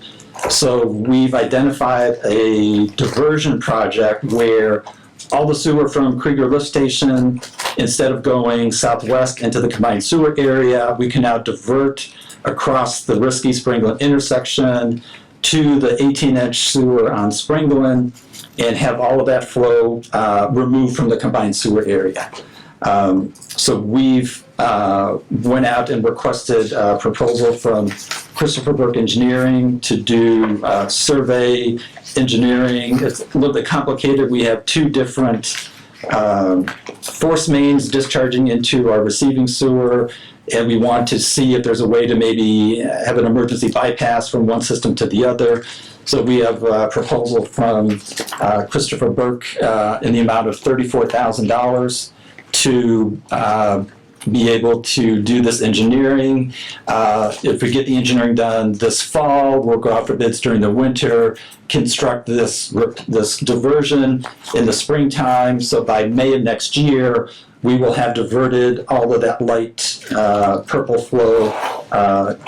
Speaker 11: So we've identified a diversion project where all the sewer from Krieger Lift Station, instead of going southwest into the combined sewer area, we can now divert across the Risky Springland intersection to the 18-inch sewer on Springland and have all of that flow removed from the combined sewer area. So we've went out and requested a proposal from Christopher Burke Engineering to do survey engineering. It's a little bit complicated. We have two different force mains discharging into our receiving sewer, and we want to see if there's a way to maybe have an emergency bypass from one system to the other. So we have a proposal from Christopher Burke in the amount of $34,000 to be able to do this engineering. If we get the engineering done this fall, we'll go out for bids during the winter, construct this diversion in the springtime. So by May of next year, we will have diverted all of that light purple flow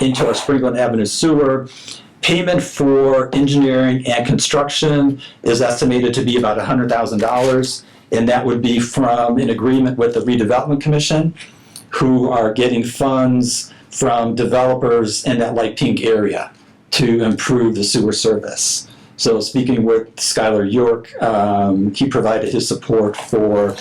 Speaker 11: into our Springland Avenue sewer. Payment for engineering and construction is estimated to be about $100,000, and that would be from an agreement with the Redevelopment Commission, who are getting funds from developers in that light pink area to improve the sewer service. So speaking with Skylar York, he provided his support for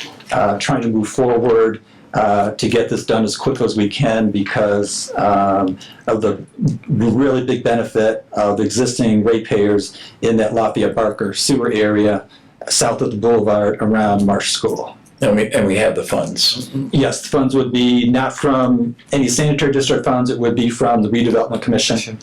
Speaker 11: trying to move forward to get this done as quickly as we can because of the really big benefit of existing ratepayers in that Lafayette Barker sewer area south of the boulevard around Marsh School.
Speaker 2: And we have the funds.
Speaker 11: Yes, the funds would be not from any sanitary district funds, it would be from the Redevelopment Commission.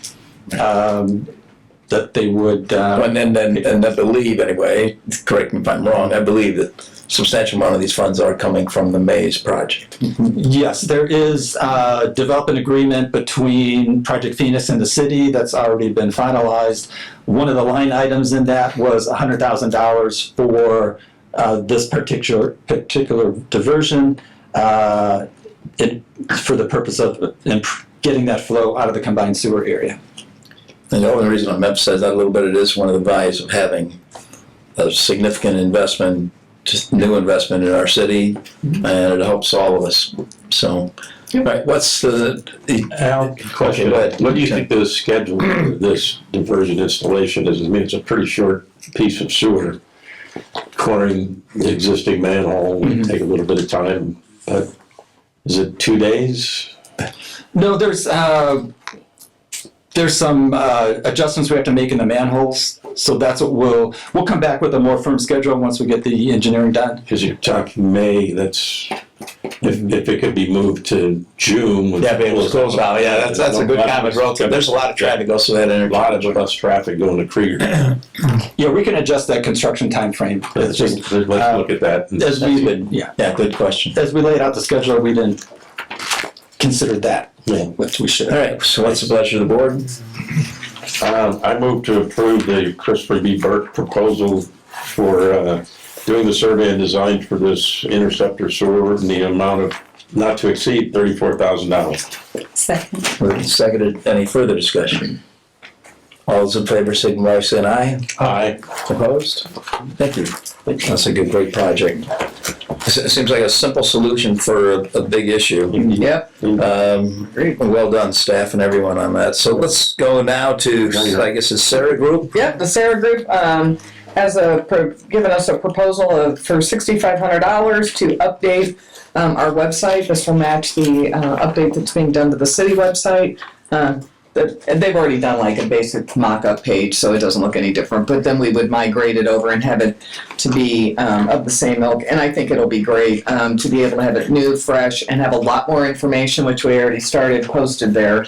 Speaker 11: That they would...
Speaker 2: And I believe, anyway, correct me if I'm wrong, I believe that substantial amount of these funds are coming from the Maze project.
Speaker 11: Yes, there is a development agreement between Project Phoenix and the city that's already been finalized. One of the line items in that was $100,000 for this particular diversion for the purpose of getting that flow out of the combined sewer area.
Speaker 2: And the only reason I'm emphasizing that a little bit, it is one of the values of having a significant investment, just new investment in our city, and it helps all of us. So, right, what's the
Speaker 4: Al, question,
Speaker 2: go ahead.
Speaker 4: what do you think the schedule for this diversion installation is? I mean, it's a pretty short piece of sewer. Cornering the existing manhole would take a little bit of time. Is it 2 days?
Speaker 11: No, there's some adjustments we have to make in the manholes, so that's what we'll come back with a more firm schedule once we get the engineering done.
Speaker 4: Because you're talking May, that's, if it could be moved to June.
Speaker 2: Yeah, but it was closed now. Yeah, that's a good comment. Relative. There's a lot of traffic goes through that
Speaker 4: A lot
Speaker 2: interchange.
Speaker 4: of less traffic going to Krieger.
Speaker 11: Yeah, we can adjust that construction time frame. It's just,
Speaker 4: Let's look at that.
Speaker 11: as we,
Speaker 2: Yeah, good question.
Speaker 11: as we laid out the schedule, we didn't consider that,
Speaker 4: Yeah.
Speaker 11: which we should.
Speaker 2: All right, so what's the pleasure of the board?
Speaker 4: I move to approve the Christopher B. Burke proposal for doing the survey and design for this interceptor sewer in the amount of not to exceed $34,000.
Speaker 5: Second.
Speaker 2: Moved and seconded. Any further discussion? All those in favor signify by saying aye.
Speaker 4: Aye.
Speaker 2: Opposed? Thank you. That's a great project. It seems like a simple solution for a big issue.
Speaker 9: Yep.
Speaker 2: Well done, staff and everyone on that. So let's go now to, I guess it's Sarah Group.
Speaker 9: Yep, the Sarah Group has given us a proposal for $6,500 to update our website. This will match the update that's being done to the city website. They've already done like a basic mock-up page, so it doesn't look any different, but then we would migrate it over and have it to be of the same ilk, and I think it'll be great to be able to have it new, fresh, and have a lot more information, which we already started posted there,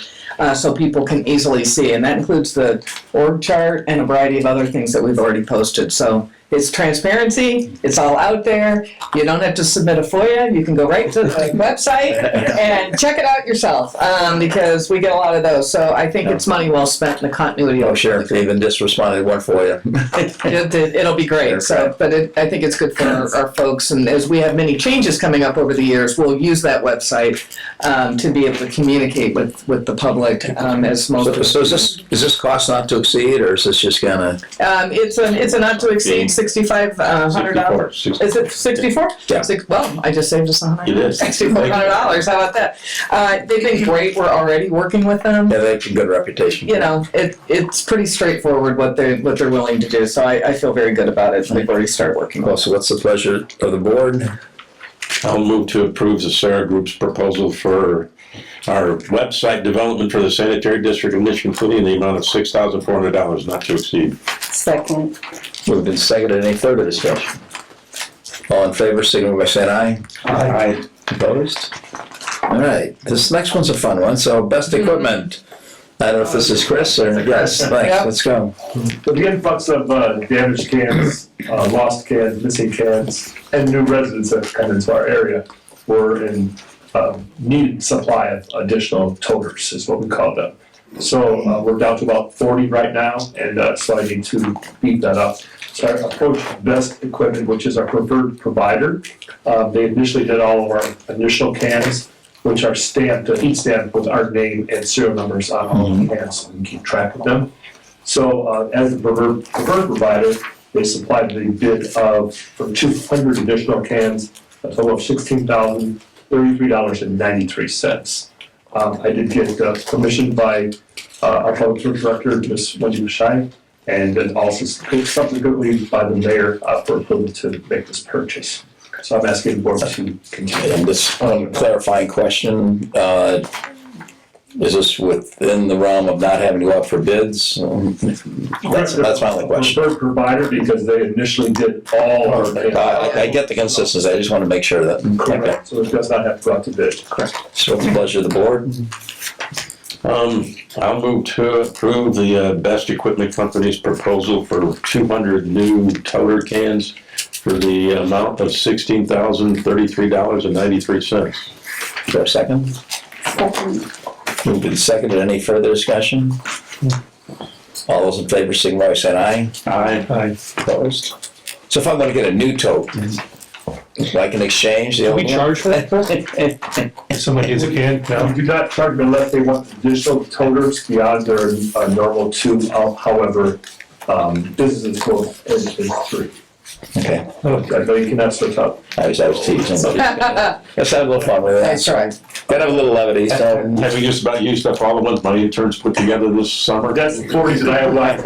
Speaker 9: so people can easily see, and that includes the org chart and a variety of other things that we've already posted, so it's transparency, it's all out there, you don't have to submit a FOIA, you can go right to the website and check it out yourself, because we get a lot of those, so I think it's money well spent in the continuity of
Speaker 2: Oh, sure, if they even just responded one for you.
Speaker 9: It'll be great, so, but I think it's good for our folks, and as we have many changes coming up over the years, we'll use that website to be able to communicate with the public, as most.
Speaker 2: So is this cost not to exceed, or is this just gonna?
Speaker 9: It's a not to exceed $6,500. Is it 64?
Speaker 2: Yeah.
Speaker 9: Well, I just saved us $100.
Speaker 4: You did.
Speaker 9: $6,400. How about that? They've been great. We're already working with them.
Speaker 2: Yeah, they have a good reputation.
Speaker 9: You know, it's pretty straightforward what they're willing to do. So I feel very good about it. They've already started working with
Speaker 2: Well, so what's the pleasure of the board?
Speaker 4: I'll move to approve the Sarah Group's proposal for our website development for the sanitary district of Michigan City in the amount of $6,400, not to exceed.
Speaker 5: Second.
Speaker 2: Moved and seconded. Any further discussion? All in favor, signify by saying aye.
Speaker 4: Aye.
Speaker 2: Opposed? All right, this next one's a fun one. So best equipment. I don't know if this is Chris or, yes, thanks,
Speaker 9: Yep.
Speaker 2: let's go.
Speaker 10: The influx of damaged cans, lost cans, missing cans, and new residents that come into our area, we're in needed supply of additional toters, is what we call them. So we're down to about 40 right now, and so I need to beef that up. So I approached Best Equipment, which is our preferred provider. They initially did all of our initial cans which are stamped, each stamped with our name and serial numbers on all the cans, so we can keep track of them. So as the preferred provider, they supplied the bid for 200 additional cans, a total of $16,033.93. I did get permission by our public works director, Ms. Wendy Mashai, and then also subsequently by the mayor for approval to make this purchase. So I'm asking the board to continue.
Speaker 2: And this clarifying question, is this within the realm of not having to go out for bids? That's my only question.
Speaker 10: Preferred provider because they initially did all our.
Speaker 2: I get the consistency, I just want to make sure that. Okay.
Speaker 10: Correct, so it does not have to go out to bid.
Speaker 2: Correct. So it's the pleasure of the board.
Speaker 4: I'll move to approve the Best Equipment Company's proposal for 200 new toter cans for the amount of $16,033.93.
Speaker 2: Is there a second?
Speaker 5: Second.
Speaker 2: Moved and seconded. Any further discussion? All those in favor, signify by saying aye.
Speaker 4: Aye.
Speaker 2: Opposed? So if I want to get a new tote, I can exchange the old one?
Speaker 10: charge for that?
Speaker 2: If someone needs a can,
Speaker 10: We do not charge them unless they want additional toters beyond their normal two. However, businesses go is free.
Speaker 2: Okay.
Speaker 10: I know you cannot switch up.
Speaker 2: I was teasing. Let's have a little fun with that.
Speaker 9: That's right.
Speaker 2: Gotta have a little levity, so.
Speaker 4: Have we just about used up all the ones my interns put together this summer?
Speaker 10: That's the 40s that I have left.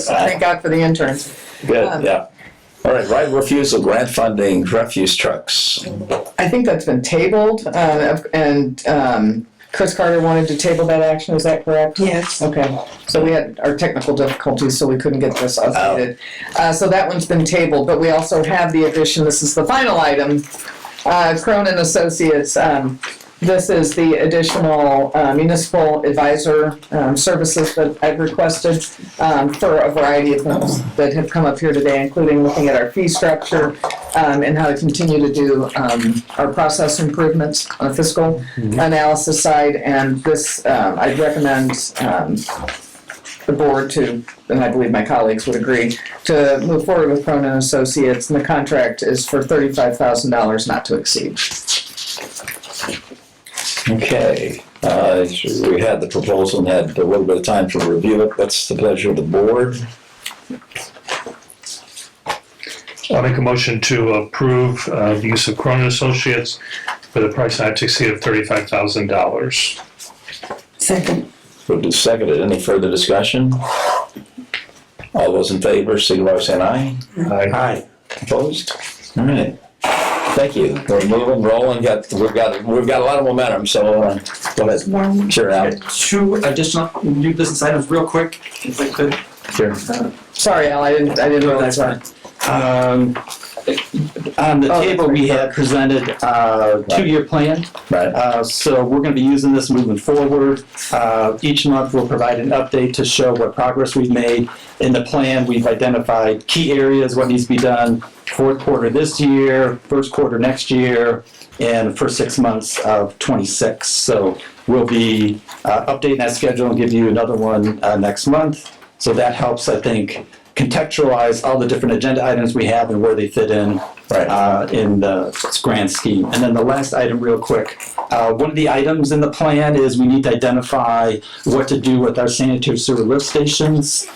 Speaker 9: Thank God for the interns.
Speaker 2: Good, yeah. All right, right of refusal, grant funding, refuse trucks.
Speaker 9: I think that's been tabled, and Chris Carter wanted to table that action, is that correct?
Speaker 3: Yes.
Speaker 9: Okay, so we had our technical difficulties, so we couldn't get this updated. So that one's been tabled, but we also have the addition, this is the final item, Cronin Associates. This is the additional municipal advisor services that I've requested for a variety of things that have come up here today, including looking at our fee structure and how to continue to do our process improvements on the fiscal analysis side. And this, I'd recommend the board to, and I believe my colleagues would agree, to move forward with Cronin Associates, and the contract is for $35,000 not to exceed.
Speaker 2: Okay, so we had the proposal and had a little bit of time to review it. What's the pleasure of the board?
Speaker 12: I'll make a motion to approve the use of Cronin Associates for the price not to exceed of $35,000.
Speaker 5: Second.
Speaker 2: Moved and seconded. Any further discussion? All those in favor, signify by saying aye.
Speaker 4: Aye.
Speaker 2: Opposed? All right. Thank you. We're moving, rolling. We've got a lot of momentum. So go ahead. Sure, Al.
Speaker 11: Two additional new business items real quick, if I could.
Speaker 2: Sure.
Speaker 9: Sorry, Al, I didn't know that's right.
Speaker 11: On the table, we had presented a two-year plan.
Speaker 2: Right.
Speaker 11: So we're going to be using this moving forward. Each month, we'll provide an update to show what progress we've made. In the plan, we've identified key areas, what needs to be done fourth quarter this year, first quarter next year, and the first 6 months of 26. So we'll be updating that schedule and give you another one next month. So that helps, I think, contextualize all the different agenda items we have and where they fit in in the grand scheme. And then the last item real quick, one of the items in the plan is we need to identify what to do with our sanitary sewer lift stations.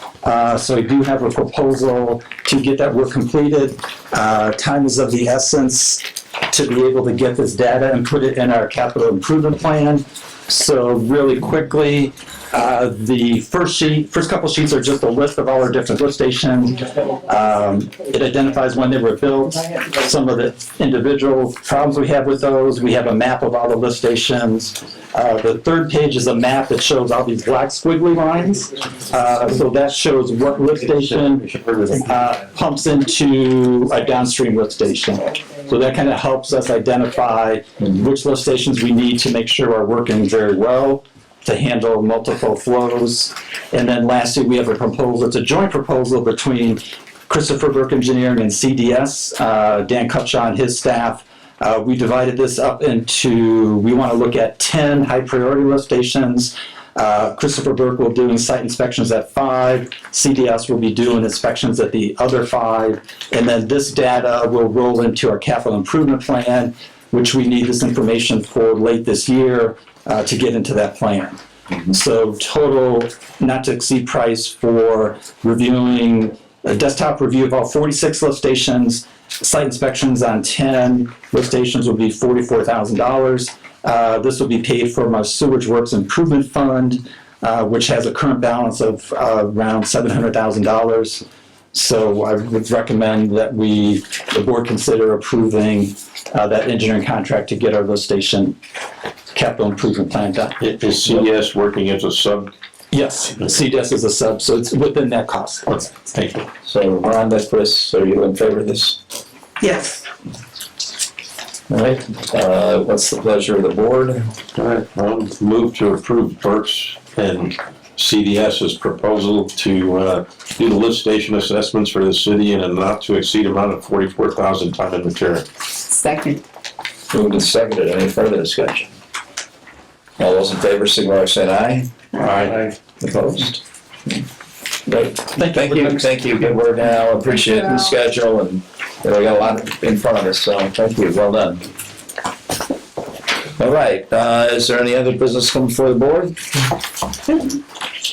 Speaker 11: So we do have a proposal to get that work completed. Time is of the essence to be able to get this data and put it in our capital improvement plan. So really quickly, the first couple sheets are just a list of all our different lift stations. It identifies when they were built, some of the individual problems we have with those. We have a map of all the lift stations. The third page is a map that shows all these black squiggly lines. So that shows what lift station pumps into a downstream lift station. So that kind of helps us identify which lift stations we need to make sure are working very well to handle multiple flows. And then lastly, we have a proposal. It's a joint proposal between Christopher Burke Engineering and CDS, Dan Cupshaw and his staff. We divided this up into, we want to look at 10 high priority lift stations. Christopher Burke will be doing site inspections at 5. CDS will be doing inspections at the other 5. And then this data will roll into our capital improvement plan. So that kind of helps us identify which lift stations we need to make sure are working very well to handle multiple flows. And then lastly, we have a proposal. It's a joint proposal between Christopher Burke Engineering and CDS, Dan Cupshaw and his staff. We divided this up into, we want to look at 10 high priority lift stations. Christopher Burke will be doing site inspections at 5. CDS will be doing inspections at the other 5. And then this data will roll into our capital improvement plan. which we need this information for late this year to get into that plan. So total not to exceed price for reviewing a desktop review of all 46 lift stations, site inspections on 10 lift stations will be $44,000. This will be paid from our Sewage Works Improvement Fund, which has a current balance of around $700,000. So I would recommend that the board consider approving that engineering contract to get our lift station capital improvement plan done.
Speaker 4: Is CDS working as a sub?
Speaker 11: Yes, CDS is a sub, so it's within that cost.
Speaker 4: Okay, thank you.
Speaker 2: So Rhonda, Chris, are you in favor of this?
Speaker 3: Yes.
Speaker 2: All right, what's the pleasure of the board?
Speaker 4: All right, I'll move to approve Burke's and CDS's proposal to do the lift station assessments for the city in a not to exceed amount of 44,000 ton of material.
Speaker 5: Second.
Speaker 2: Moved and seconded, any further discussion? All those in favor, signify by saying aye.
Speaker 4: Aye.
Speaker 2: Opposed? Great, thank you, good work now, appreciate the schedule, and we got a lot in front of us, so thank you, well done. All right, is there any other business coming before the board?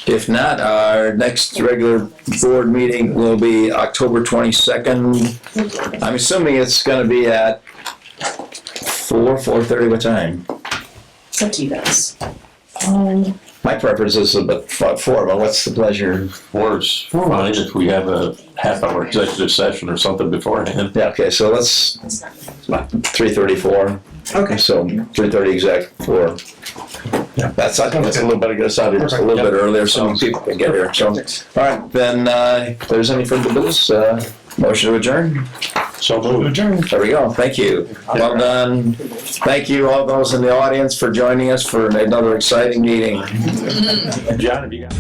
Speaker 2: If not, our next regular board meeting will be October 22nd. I'm assuming it's gonna be at 4:30, what time?
Speaker 5: It's up to you guys.
Speaker 2: My preference is about 4, but what's the pleasure?
Speaker 4: Or it's fine if we have a half-hour executive session or something beforehand.
Speaker 2: Yeah, okay, so let's, 3:34.
Speaker 3: Okay.
Speaker 2: So 3:30 exact for, that's, I think that's a little bit, get us out here just a little bit earlier so people can get here. So, all right, then, if there's any further business, motion to adjourn?
Speaker 4: So moved.
Speaker 2: There we go, thank you. Well done. Thank you all those in the audience for joining us for another exciting meeting.
Speaker 4: John, have you got?